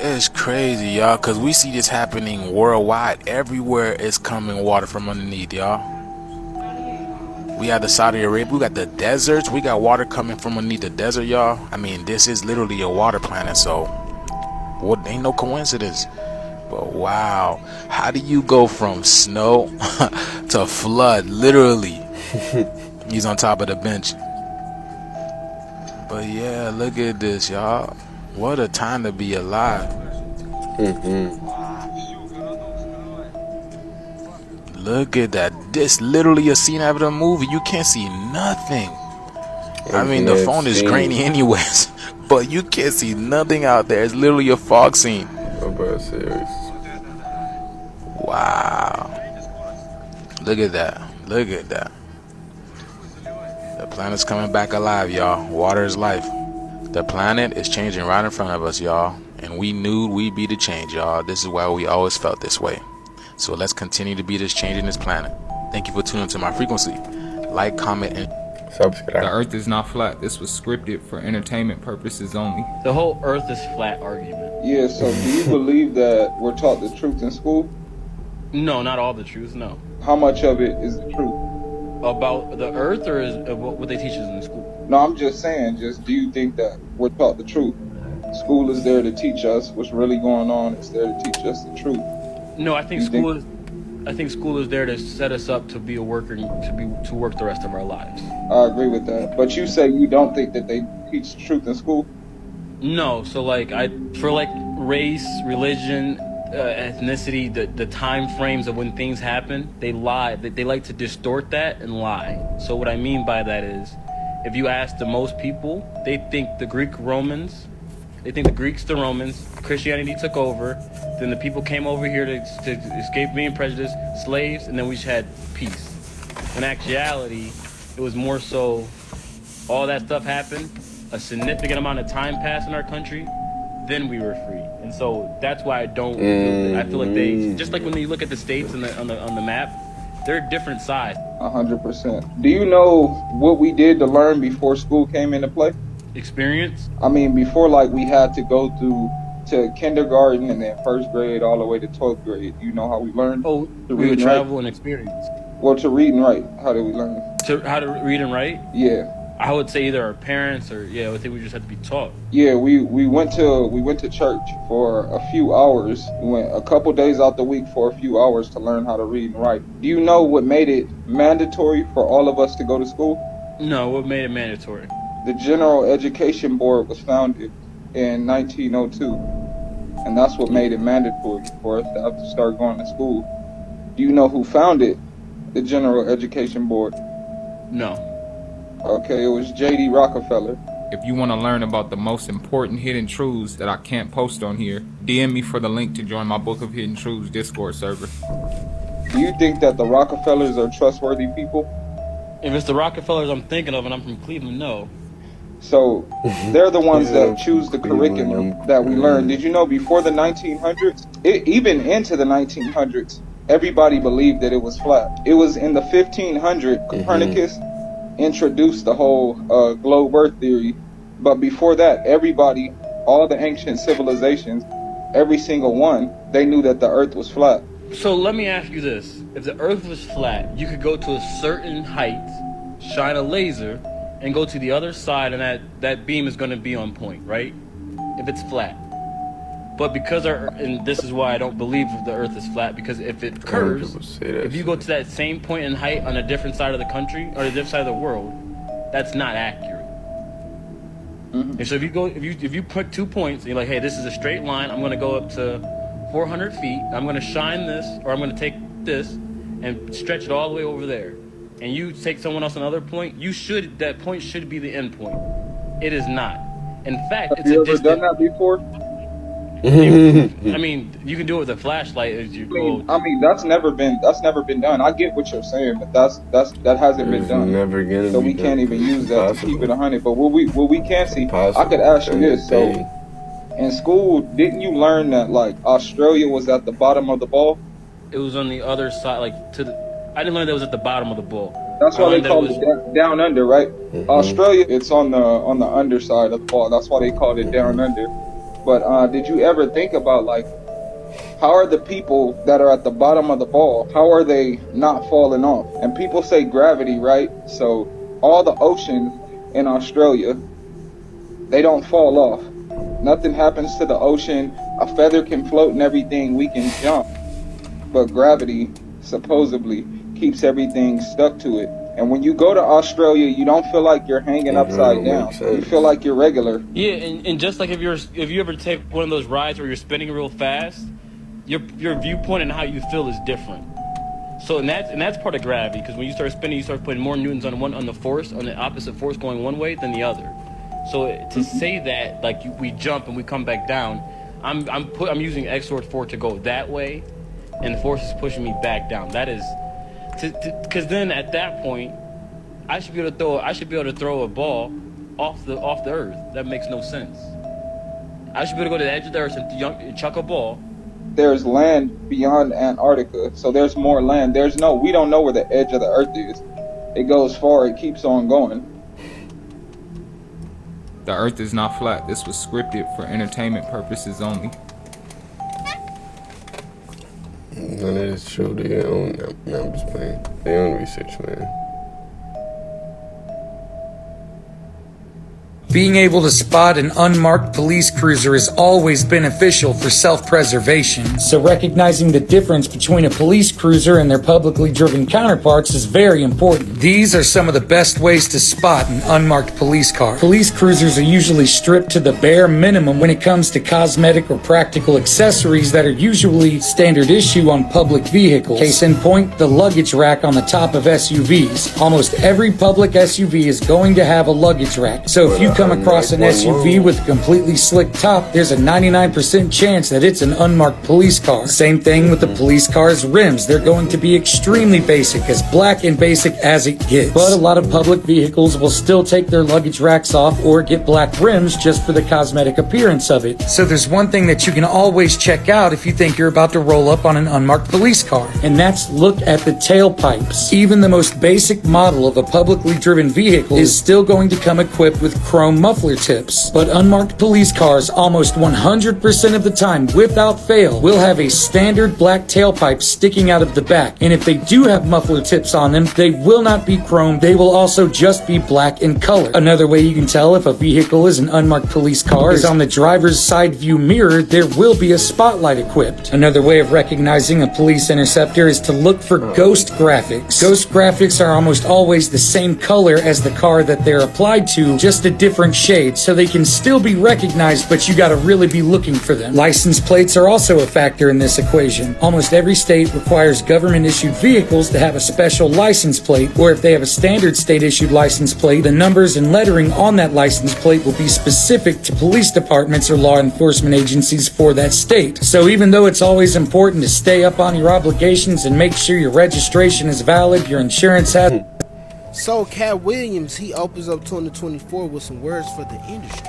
It's crazy, y'all, because we see this happening worldwide. Everywhere is coming water from underneath, y'all. We have the Saudi Arabia, we got the deserts, we got water coming from underneath the desert, y'all. I mean, this is literally a water planet, so what, ain't no coincidence. But wow, how do you go from snow to flood, literally? He's on top of the bench. But yeah, look at this, y'all. What a time to be alive. Look at that. This literally a scene out of a movie. You can't see nothing. I mean, the phone is grainy anyways, but you can't see nothing out there. It's literally a fog scene. Wow. Look at that. Look at that. The planet's coming back alive, y'all. Water is life. The planet is changing right in front of us, y'all. And we knew we'd be the change, y'all. This is why we always felt this way. So let's continue to be this change in this planet. Thank you for tuning into my frequency. Like, comment, and subscribe. The earth is not flat. This was scripted for entertainment purposes only. The whole earth is flat argument. Yeah, so do you believe that we're taught the truth in school? No, not all the truth, no. How much of it is the truth? About the earth, or is what they teach us in school? No, I'm just saying, do you think that we're taught the truth? School is there to teach us what's really going on. It's there to teach us the truth. No, I think school is there to set us up to be a worker, to work the rest of our lives. I agree with that. But you say you don't think that they teach the truth in school? No, so for race, religion, ethnicity, the time frames of when things happen, they lie. They like to distort that and lie. So what I mean by that is, if you ask the most people, they think the Greeks, the Romans, Christianity took over, then the people came over here to escape being prejudiced, slaves, and then we just had peace. In actuality, it was more so all that stuff happened, a significant amount of time passed in our country, then we were free. And so that's why I feel like they, just like when you look at the states on the map, they're different sides. 100%. Do you know what we did to learn before school came into play? Experience? I mean, before we had to go to kindergarten and then first grade all the way to 12th grade. You know how we learned? Oh, we would travel and experience. Well, to read and write, how did we learn? How to read and write? Yeah. I would say either our parents or I would think we just had to be taught. Yeah, we went to church for a few hours. We went a couple days out the week for a few hours to learn how to read and write. Do you know what made it mandatory for all of us to go to school? No, what made it mandatory? The General Education Board was founded in 1902, and that's what made it mandatory for us to have to start going to school. Do you know who founded the General Education Board? No. Okay, it was J.D. Rockefeller. If you want to learn about the most important hidden truths that I can't post on here, DM me for the link to join my Book of Hidden Truths Discord server. Do you think that the Rockefellers are trustworthy people? If it's the Rockefellers I'm thinking of and I'm from Cleveland, no. So, they're the ones that choose the curriculum that we learn. Did you know before the 1900s, even into the 1900s, everybody believed that it was flat. It was in the 1500s, Copernicus introduced the whole globe earth theory. But before that, everybody, all the ancient civilizations, every single one, they knew that the earth was flat. So let me ask you this. If the earth was flat, you could go to a certain height, shine a laser, and go to the other side, and that beam is going to be on point, right? If it's flat. But because and this is why I don't believe the earth is flat, because if it curves, if you go to that same point in height on a different side of the country, or a different side of the world, that's not accurate. And so if you put 2 points, and you're like, hey, this is a straight line, I'm going to go up to 400 feet, I'm going to shine this, or I'm going to take this, and stretch it all the way over there. And you take someone else another point, that point should be the end point. It is not. In fact, Have you ever done that before? I mean, you can do it with a flashlight as you go. I mean, that's never been done. I get what you're saying, but that hasn't been done. Never gonna so be we done. can't even use that to keep it 100. But what we can see, Possible. I could ask you this. So, in school, didn't you learn that Australia was at the bottom of the ball? It was on the other side, I didn't learn that it was at the bottom of the ball. That's why they call it down under, right? Australia, it's on the underside of the ball. That's why they called it down under. But did you ever think about how are the people that are at the bottom of the ball, how are they not falling off? And people say gravity, right? So all the oceans in Australia, they don't fall off. Nothing happens to the ocean. A feather can float and everything, we can jump. But gravity supposedly keeps everything stuck to it. And when you go to Australia, you don't feel like you're hanging upside down. You feel like you're regular. Yeah, and just like if you ever take one of those rides where you're spinning real fast, your viewpoint and how you feel is different. So and that's part of gravity, because when you start spinning, you start putting more newtons on the opposite force going one way than the other. So to say that we jump and we come back down, I'm using X-Force 4 to go that way, and the force is pushing me back down. That is. Because then at that point, I should be able to throw a ball off the earth. That makes no sense. I should be able to go to the edge of the earth and chuck a ball. There's land beyond Antarctica, so there's more land. We don't know where the edge of the earth is. It goes far, it keeps on going. The earth is not flat. This was scripted for entertainment purposes only. None of this true. They own. No, I'm just playing. They own research, man. Being able to spot an unmarked police cruiser is always beneficial for self-preservation, so recognizing the difference between a police cruiser and their publicly driven counterparts is very important. These are some of the best ways to spot an unmarked police car. Police cruisers are usually stripped to the bare minimum when it comes to cosmetic or practical accessories that are usually standard issue on public vehicles. Case in point, the luggage rack on the top of SUVs. Almost every public SUV is going to have a luggage rack, so if you come across an SUV with a completely slick top, there's a 99% chance that it's an unmarked police car. Same thing with the police car's rims. They're going to be extremely basic, as black and basic as it gets. But a lot of public vehicles will still take their luggage racks off or get black rims just for the cosmetic appearance of it. So there's one thing that you can always check out if you think you're about to roll up on an unmarked police car, and that's look at the tailpipes. Even the most basic model of a publicly driven vehicle is still going to come equipped with chrome muffler tips, but unmarked police cars almost 100% of the time, without fail, will have a standard black tailpipe sticking out of the back, and if they do have muffler tips on them, they will not be chrome, they will also just be black in color. Another way you can tell if a vehicle is an unmarked police car is on the driver's side view mirror, there will be a spotlight equipped. Another way of recognizing a police interceptor is to look for ghost graphics. Ghost graphics are almost always the same color as the car that they're applied to, just a different shade, so they can still be recognized, but you gotta really be looking for them. License plates are also a factor in this equation. Almost every state requires government-issued vehicles to have a special license plate, or if they have a standard state-issued license plate, the numbers and lettering on that license plate will be specific to police departments or law enforcement agencies for that state. So even though it's always important to stay up on your obligations and make sure your registration is valid, your insurance has... So Cat Williams, he opens up 2024 with some words for the industry.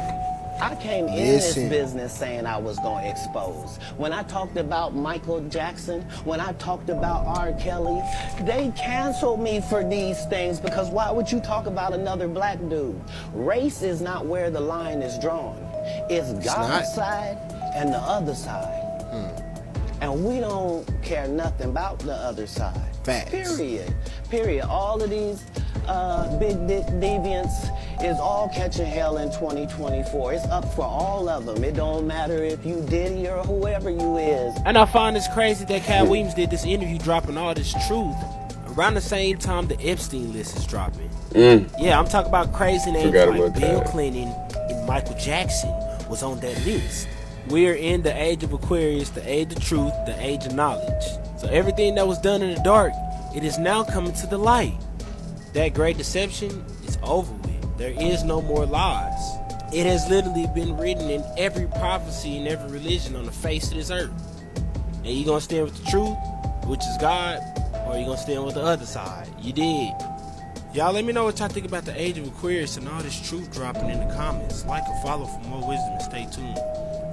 I came in this business saying I was going to expose. When I talked about Michael Jackson, when I talked about R. Kelly, they canceled me for these things because why would you talk about another black dude? Race is not where the line is drawn. It's God's side and the other side. And we don't care nothing about the other side. Facts. Period. All of these big dick deviants is all catching hell in 2024. It's up for all of them. It don't matter if you Diddy or whoever you is. And I find it's crazy that Cat Williams did this interview dropping all this truth around the same time the Epstein list is dropping. Yeah, I'm talking about crazy names like Bill Clinton and Michael Jackson was on that list. We're in the age of Aquarius, the age of truth, the age of knowledge. So everything that was done in the dark, it is now coming to the light. That great deception is over with. There is no more lies. It has literally been written in every prophecy in every religion on the face of this earth. And you gonna stand with the truth, which is God, or you gonna stand with the other side? You did. Y'all let me know what y'all think about the age of Aquarius and all this truth dropping in the comments. Like or follow for more wisdom and stay tuned.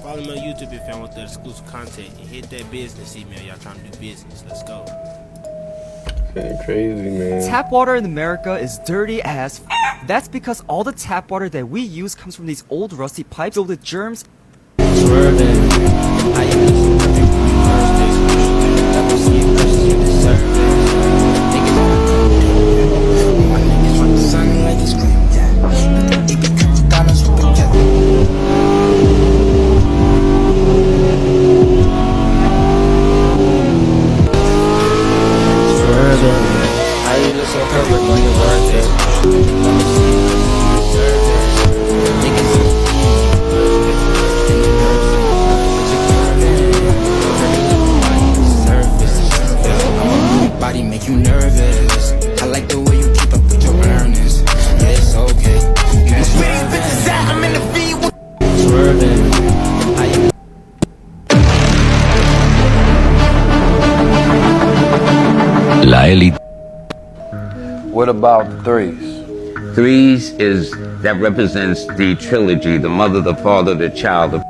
Follow me on YouTube if y'all want that exclusive content and hit that business email. Y'all trying to do business. Let's go. Crazy, man. Tap water in America is dirty as That's because all the tap water that we use comes from these old rusty pipes filled with germs. Body make you nervous. I like the way you keep up with your earnings. Yeah, it's okay. I'm in the field swerving. La Elite. What about threes? Threes that represents the trilogy, the mother, the father, the child.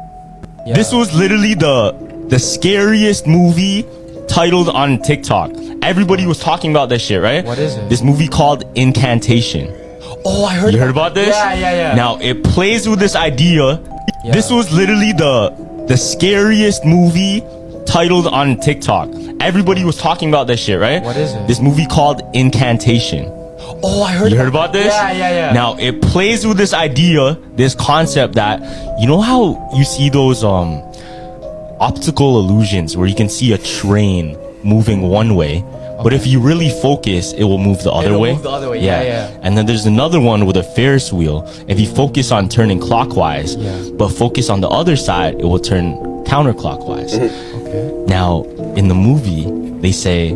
This was literally the scariest movie titled on TikTok. Everybody was talking about this shit, right? What is it? This movie called Incantation. Oh, I heard. You heard about this? Yeah. Now it plays with this idea. Yeah. This was literally the scariest movie titled on TikTok. Everybody was talking about this shit, right? What is it? This movie called Incantation. Oh, I heard. You heard about this? Yeah. Now it plays with this idea, this concept that you know how you see those optical illusions where you can see a train moving one way, but if you really focus, it will move the other way. Move the other way. Yeah. And then there's another one with a Ferris wheel. If you focus on turning clockwise, but focus on the other side, it will turn counterclockwise. Okay. Now, in the movie, they say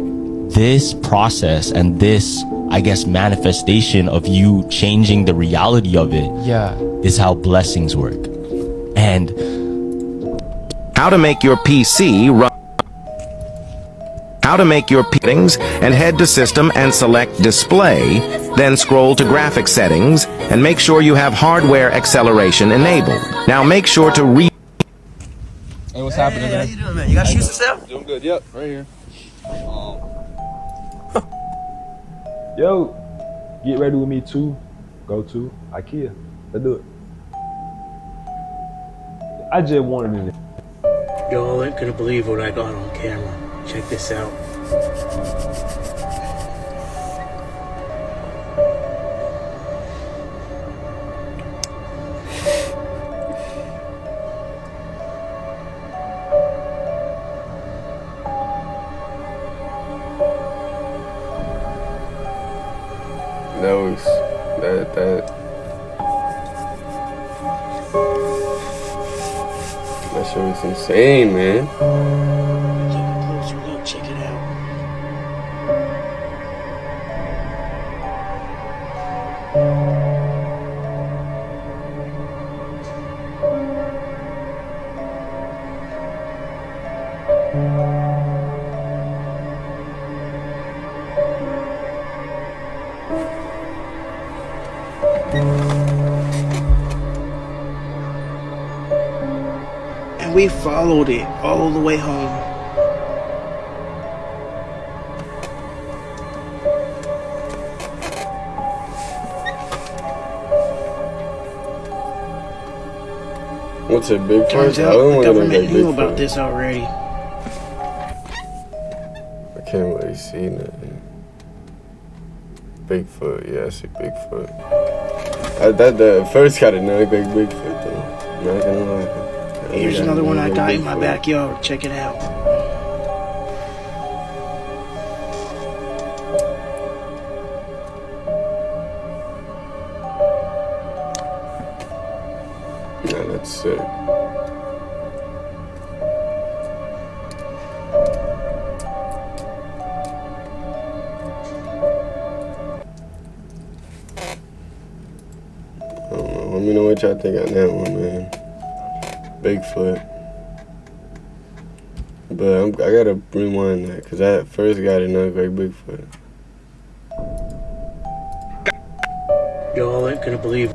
this process and this, I guess, manifestation of you changing the reality of it is how blessings work. And how to make your PC run. How to make your settings and head to System and select Display, then scroll to Graphics Settings and make sure you have hardware acceleration enabled. Now make sure to Hey, what's happening, man? How you doing, man? You got shoes to sell? Doing good. Yep, right here. Yo, get ready with me to go to IKEA. Let's do it. I just wanted it. Y'all ain't gonna believe what I got on camera. Check this out. That shit was insane, man. Check it out. And we followed it all the way home. What's a big Turns fight? out the government knew Bigfoot. about this already. I can't really see nothing. Bigfoot, yeah, I see Bigfoot. That first got to look like Bigfoot though. Not gonna lie. Here's another one I got in my backyard. Check it out. Nah, that's sick. I don't know. Let me know what y'all think on that one, man. Bigfoot. But I gotta rewind that, because I first got it look like Bigfoot. Y'all ain't gonna believe.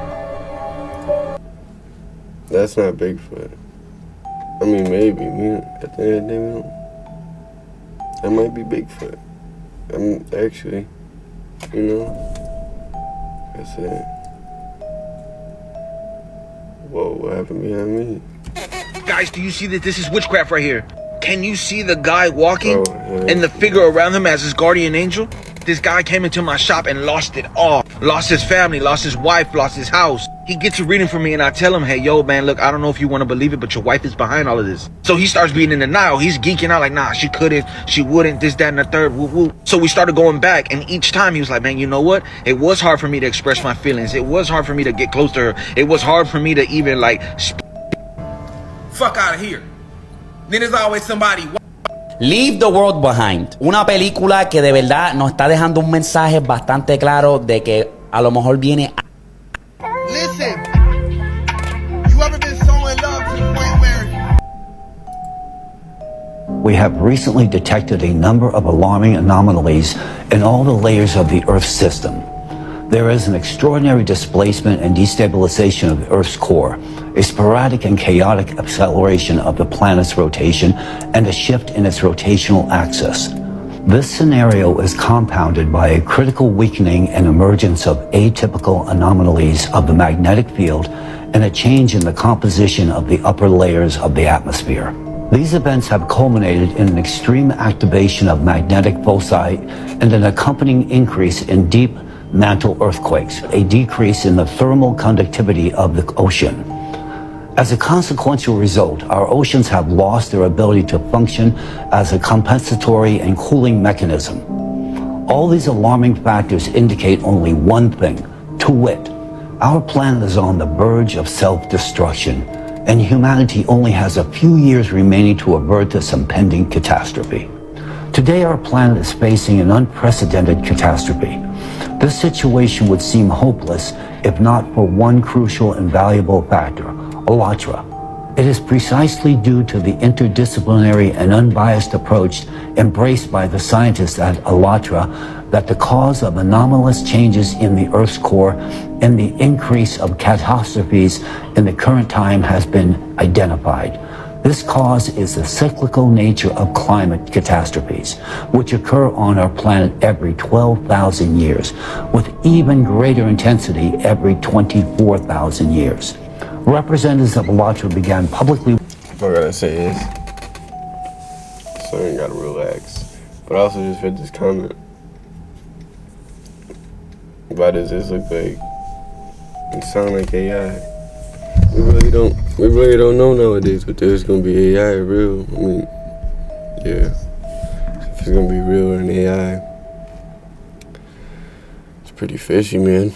That's not Bigfoot. I mean, maybe. At the end of the day, we don't. That might be Bigfoot. I'm actually, you know, that's it. Whoa, what happened behind me? Guys, do you see that this is witchcraft right here? Can you see the guy walking yeah. and the figure around him as his guardian angel? This guy came into my shop and lost it all. Lost his family, lost his wife, lost his house. He gets a reading from me and I tell him, hey, yo, man, look, I don't know if you want to believe it, but your wife is behind all of this. So he starts being in denial. He's geeking out like, nah, she couldn't, she wouldn't, this, that, and the third, woo, woo. So we started going back, and each time he was like, man, you know what? It was hard for me to express my feelings. It was hard for me to get close to her. It was hard for me to even, like... Fuck out of here. Then there's always somebody... Leave the World Behind. Una película que de verdad nos está dejando un mensaje bastante claro de que a lo mejor viene... Listen, you ever been so in love to the point where... We have recently detected a number of alarming anomalies in all the layers of the Earth system. There is an extraordinary displacement and destabilization of the Earth's core, a sporadic and chaotic acceleration of the planet's rotation, and a shift in its rotational axis. This scenario is compounded by a critical weakening and emergence of atypical anomalies of the magnetic field and a change in the composition of the upper layers of the atmosphere. These events have culminated in an extreme activation of magnetic foci and an accompanying increase in deep mantle earthquakes, a decrease in the thermal conductivity of the ocean. As a consequential result, our oceans have lost their ability to function as a compensatory and cooling mechanism. All these alarming factors indicate only one thing, to wit, our planet is on the verge of self-destruction, and humanity only has a few years remaining to avert this impending catastrophe. Today, our planet is facing an unprecedented catastrophe. This situation would seem hopeless if not for one crucial and valuable factor, ALLATRA. It is precisely due to the interdisciplinary and unbiased approach embraced by the scientists at ALLATRA that the cause of anomalous changes in the Earth's core and the increase of catastrophes in the current time has been identified. This cause is the cyclical nature of climate catastrophes, which occur on our planet every 12,000 years, with even greater intensity every 24,000 years. Representatives of ALLATRA began publicly. All I gotta say is, so you gotta relax. But I also just read this comment. Why does this look like it sound like AI? We really don't know nowadays if there's gonna be AI or real. I mean, yeah, if it's gonna be real or an AI, it's pretty fishy, man.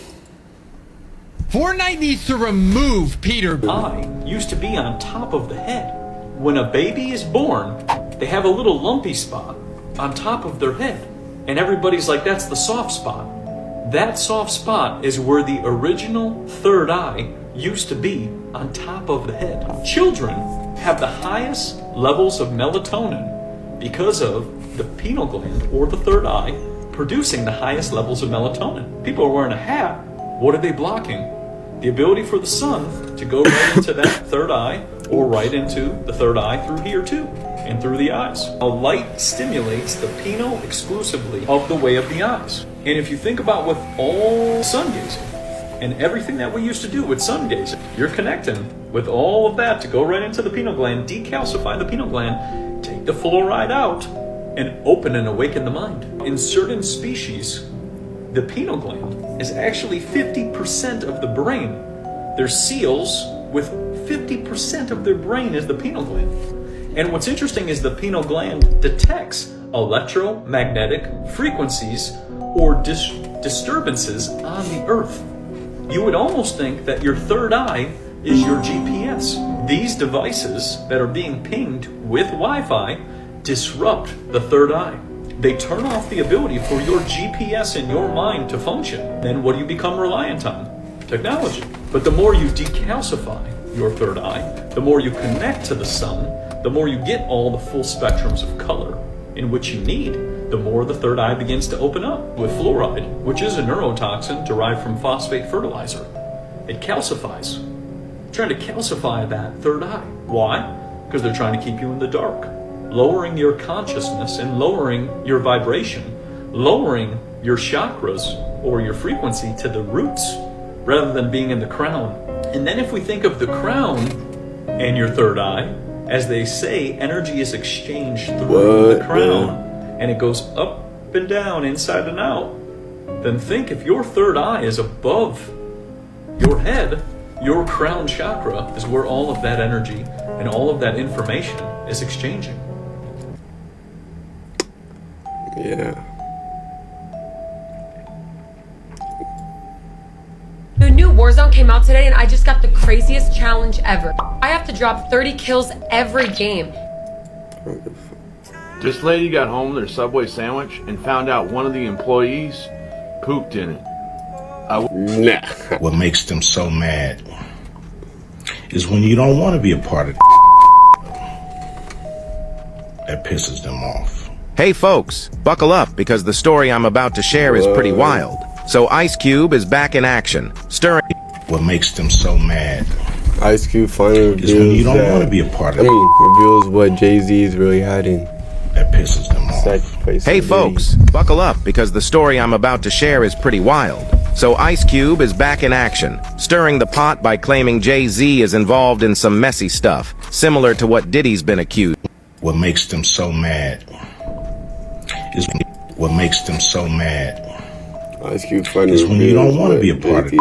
Fortnite needs to remove Peter. Eye used to be on top of the head. When a baby is born, they have a little lumpy spot on top of their head. And everybody's like, that's the soft spot. That soft spot is where the original third eye used to be, on top of the head. Children have the highest levels of melatonin because of the pineal gland, or the third eye, producing the highest levels of melatonin. People are wearing a hat. What are they blocking? The ability for the sun to go right into that third eye, or right into the third eye through here too, and through the eyes. A light stimulates the pineal exclusively of the way of the eyes. And if you think about with all sun gazing, and everything that we used to do with sun gazing, you're connecting with all of that to go right into the pineal gland, decalcify the pineal gland, take the fluoride out, and open and awaken the mind. In certain species, the pineal gland is actually 50% of the brain. There's seals with 50% of their brain is the pineal gland. And what's interesting is the pineal gland detects electromagnetic frequencies or disturbances on the earth. You would almost think that your third eye is your GPS. These devices that are being pinged with Wi-Fi disrupt the third eye. They turn off the ability for your GPS in your mind to function. Then what do you become reliant on? Technology. But the more you decalcify your third eye, the more you connect to the sun, the more you get all the full spectrums of color in which you need, the more the third eye begins to open up. With fluoride, which is a neurotoxin derived from phosphate fertilizer, it calcifies. Trying to calcify that third eye. Why? Because they're trying to keep you in the dark, lowering your consciousness and lowering your vibration, lowering your chakras or your frequency to the roots rather than being in the crown. And then if we think of the crown and your third eye, as they say, energy is exchanged through the crown, and it goes up and down, inside and out. Then think, if your third eye is above your head, your crown chakra is where all of that energy and all of that information is exchanging. Yeah. The new Warzone came out today and I just got the craziest challenge ever. I have to drop 30 kills every game. This lady got home with her Subway sandwich and found out one of the employees pooped in it. What makes them so mad is when you don't want to be a part of that pisses them off. Hey folks, buckle up because the story I'm about to share is pretty wild. So Ice Cube is back in action, stirring. What makes them so mad Ice Cube finally reveals is when you don't want to be a part of reveals what Jay-Z is really hiding. That pisses them off. Hey folks, buckle up because the story I'm about to share is pretty wild. So Ice Cube is back in action, stirring the pot by claiming Jay-Z is involved in some messy stuff, similar to what Diddy's been accused. What makes them so mad is Ice Cube funny is when you don't want to be a part of it.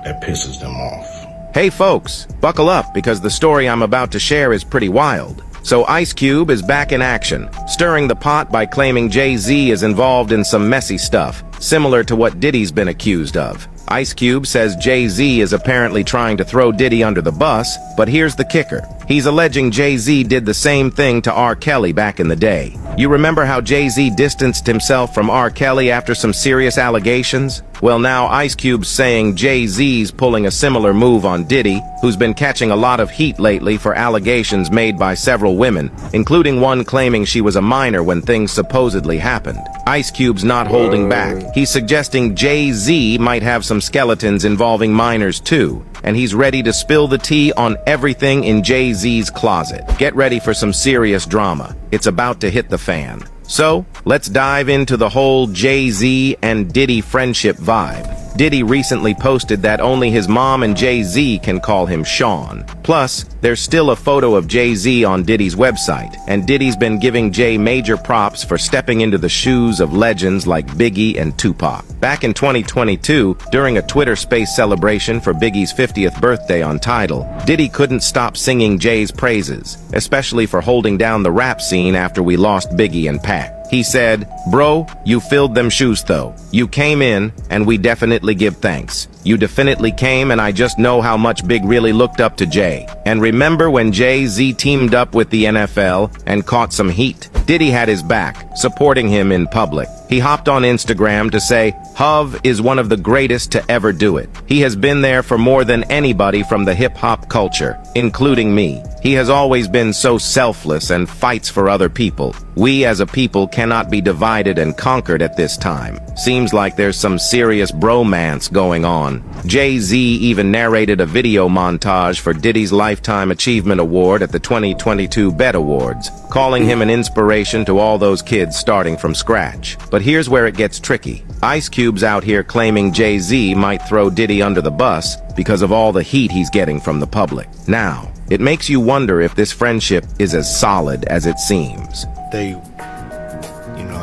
That pisses them off. Hey folks, buckle up because the story I'm about to share is pretty wild. So Ice Cube is back in action, stirring the pot by claiming Jay-Z is involved in some messy stuff, similar to what Diddy's been accused of. Ice Cube says Jay-Z is apparently trying to throw Diddy under the bus, but here's the kicker. He's alleging Jay-Z did the same thing to R. Kelly back in the day. You remember how Jay-Z distanced himself from R. Kelly after some serious allegations? Well, now Ice Cube's saying Jay-Z's pulling a similar move on Diddy, who's been catching a lot of heat lately for allegations made by several women, including one claiming she was a minor when things supposedly happened. Ice Cube's not holding back. He's suggesting Jay-Z might have some skeletons involving minors too, and he's ready to spill the tea on everything in Jay-Z's closet. Get ready for some serious drama. It's about to hit the fan. So, let's dive into the whole Jay-Z and Diddy friendship vibe. Diddy recently posted that only his mom and Jay-Z can call him Sean. Plus, there's still a photo of Jay-Z on Diddy's website, and Diddy's been giving Jay major props for stepping into the shoes of legends like Biggie and Tupac. Back in 2022, during a Twitter Space celebration for Biggie's 50th birthday on Tidal, Diddy couldn't stop singing Jay's praises, especially for holding down the rap scene after we lost Biggie and Pac. He said, "Bro, you filled them shoes though. You came in, and we definitely give thanks. You definitely came, and I just know how much Big really looked up to Jay. And remember when Jay-Z teamed up with the NFL and caught some heat? Diddy had his back, supporting him in public. He hopped on Instagram to say, Hov is one of the greatest to ever do it. He has been there for more than anybody from the hip-hop culture, including me. He has always been so selfless and fights for other people. We as a people cannot be divided and conquered at this time. Seems like there's some serious bromance going on." Jay-Z even narrated a video montage for Diddy's Lifetime Achievement Award at the 2022 BET Awards, calling him an inspiration to all those kids starting from scratch. But here's where it gets tricky. Ice Cube's out here claiming Jay-Z might throw Diddy under the bus because of all the heat he's getting from the public. Now, it makes you wonder if this friendship is as solid as it seems. They,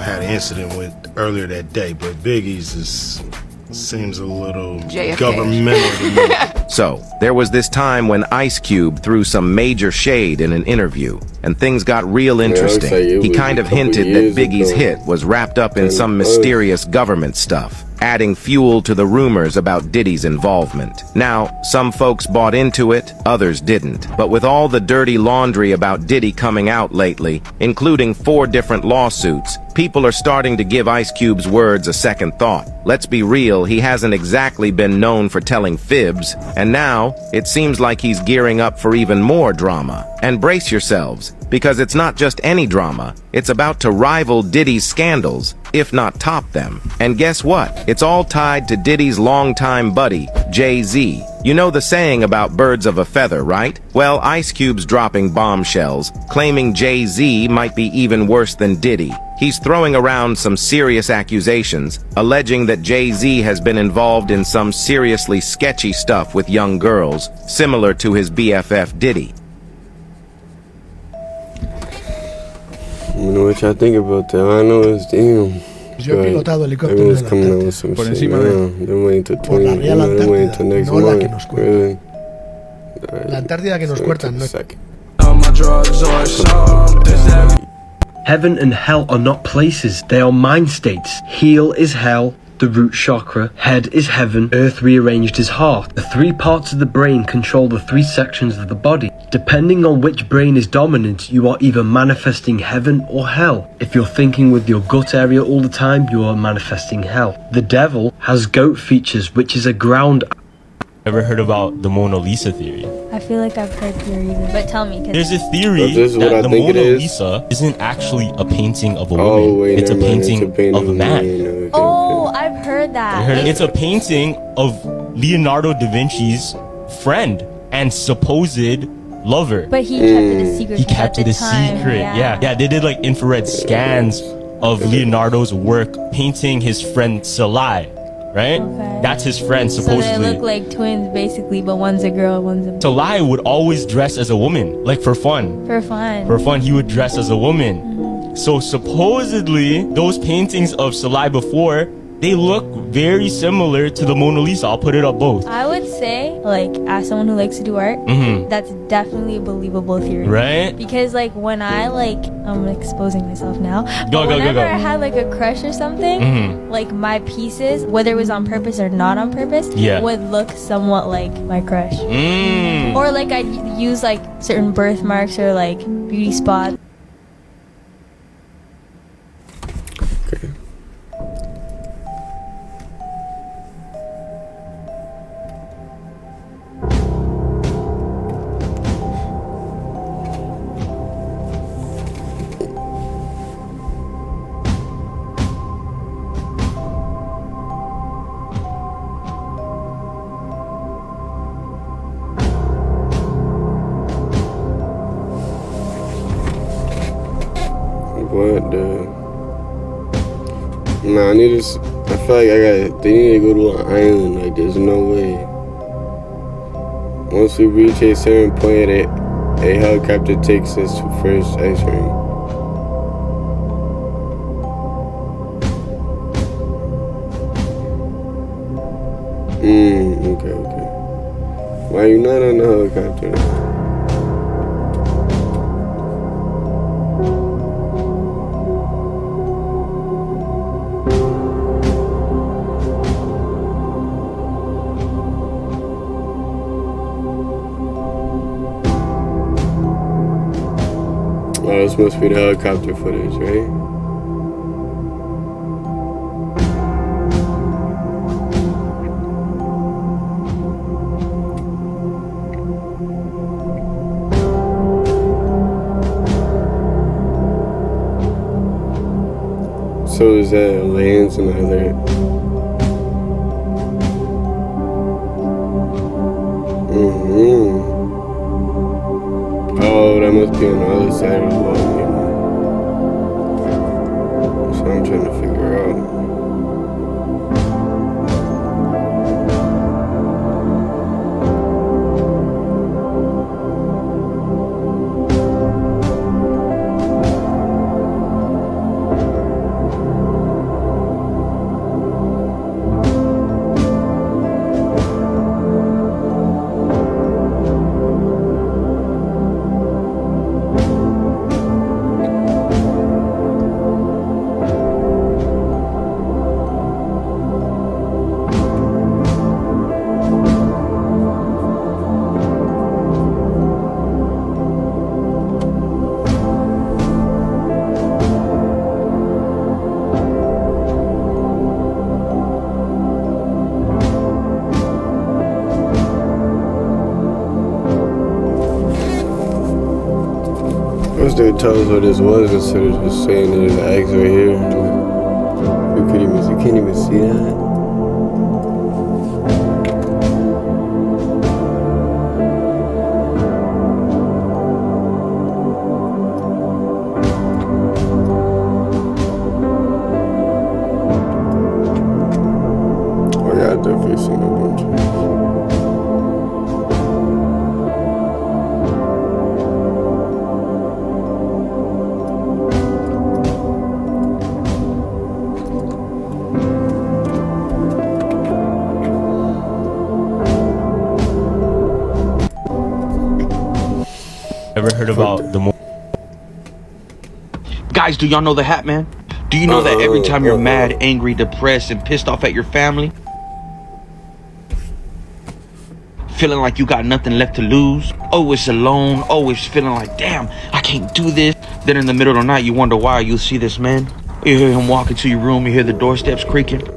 had an incident with earlier that day, but Biggie's seems a little JFK. governmental to me. So, there was this time when Ice Cube threw some major shade in an interview, and things got real interesting. He kind of hinted that Biggie's hit was wrapped up in some mysterious government stuff, adding fuel to the rumors about Diddy's involvement. Now, some folks bought into it, others didn't. But with all the dirty laundry about Diddy coming out lately, including 4 different lawsuits, people are starting to give Ice Cube's words a second thought. Let's be real, he hasn't exactly been known for telling fibs, and now it seems like he's gearing up for even more drama. And brace yourselves, because it's not just any drama, it's about to rival Diddy's scandals, if not top them. And guess what? It's all tied to Diddy's longtime buddy, Jay-Z. You know the saying about birds of a feather, right? Well, Ice Cube's dropping bombshells, claiming Jay-Z might be even worse than Diddy. He's throwing around some serious accusations, alleging that Jay-Z has been involved in some seriously sketchy stuff with young girls, similar to his BFF Diddy. I don't know what y'all think about that. I know it's damn. Yo he pilotado helicópteros Everyone's de la coming out Antártida, with some por shit encima now. They're waiting till por la 20. Real They're waiting till Antártida, next no la que month. nos cuentan. Really? La Antártida que nos cuentan, no. Heaven and hell are not places, they are mind states. Heel is hell, the root chakra, head is heaven, earth rearranged is heart. The 3 parts of the brain control the 3 sections of the body. Depending on which brain is dominant, you are either manifesting heaven or hell. If you're thinking with your gut area all the time, you are manifesting hell. The devil has goat features, which is a ground. Ever heard about the Mona Lisa theory? I feel like I've heard theories, but tell me. There's a theory that the Mona Lisa isn't actually a painting of a woman. It's a painting of a man. Oh, I've heard that. It's a painting of Leonardo da Vinci's friend and supposed lover. But he kept it a secret. He kept it a secret. Yeah. They did like infrared scans of Leonardo's work painting his friend Salai. Right? Okay. That's his friend, supposedly. So they look like twins, basically, but one's a girl, one's a boy. Salai would always dress as a woman, like for fun. For fun. For fun, he would dress as a woman. So supposedly, those paintings of Salai before, they look very similar to the Mona Lisa. I'll put it up both. I would say, like, as someone who likes to do art, Mhm. that's definitely a believable theory. Right? Because, like, when I, like, I'm exposing myself now. Go, but go, go, whenever go. I had, like, a crush or something, Mhm. like, my pieces, whether it was on purpose or not on purpose, Yeah. would look somewhat like my crush. Mm. Or, like, I'd use, like, certain birthmarks or, like, beauty spots. What the? Nah, I need to. I feel like they need to go to an island. Like, there's no way. Once we reach a certain point, a helicopter takes us to first ice ring. Okay. Why you not on the helicopter? Oh, this must be the helicopter footage, right? So is that lands and other? Oh, that must be on the other side of the wall, maybe. That's what I'm trying to figure out. I wish they would tell us what this was instead of just saying there's an X right here. You can't even see that. Oh yeah, I definitely seen a bunch of this. Ever heard about the Guys, do y'all know the Hat Man? Do you know that every time you're mad, angry, depressed, and pissed off at your family, feeling like you got nothing left to lose, always alone, always feeling like, damn, I can't do this, then in the middle of the night you wonder why, you'll see this man, you hear him walk into your room, you hear the doorsteps creaking,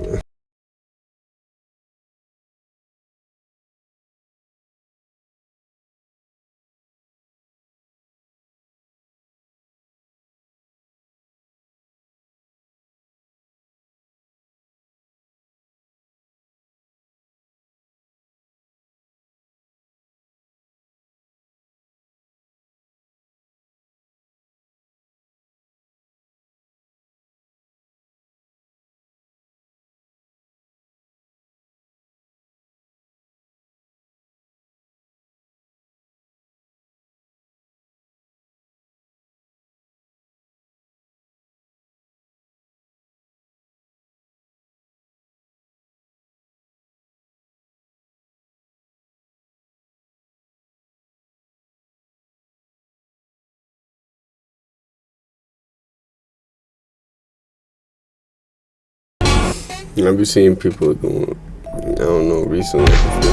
I've been seeing people going, I don't know, recently, I've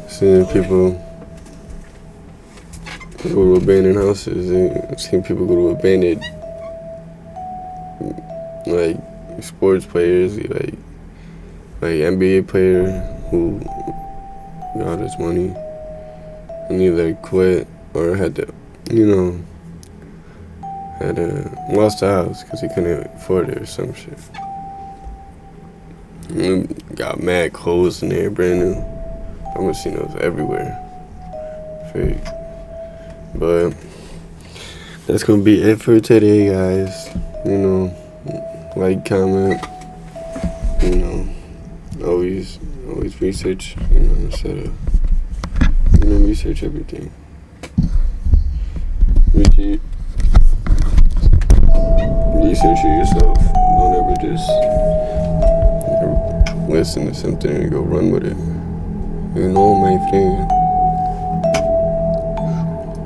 seeing people go to abandoned houses, and I've seen people go to abandoned, like, sports players, like NBA player who got his money and either quit or had to, lost the house because he couldn't afford it or some shit. And got mad clothes in there, brand new. I'm gonna see those everywhere. Fake. But that's gonna be it for today, guys. Like, comment, always research, instead of, research everything. Research it yourself. Don't ever just listen to something and go run with it. My friend.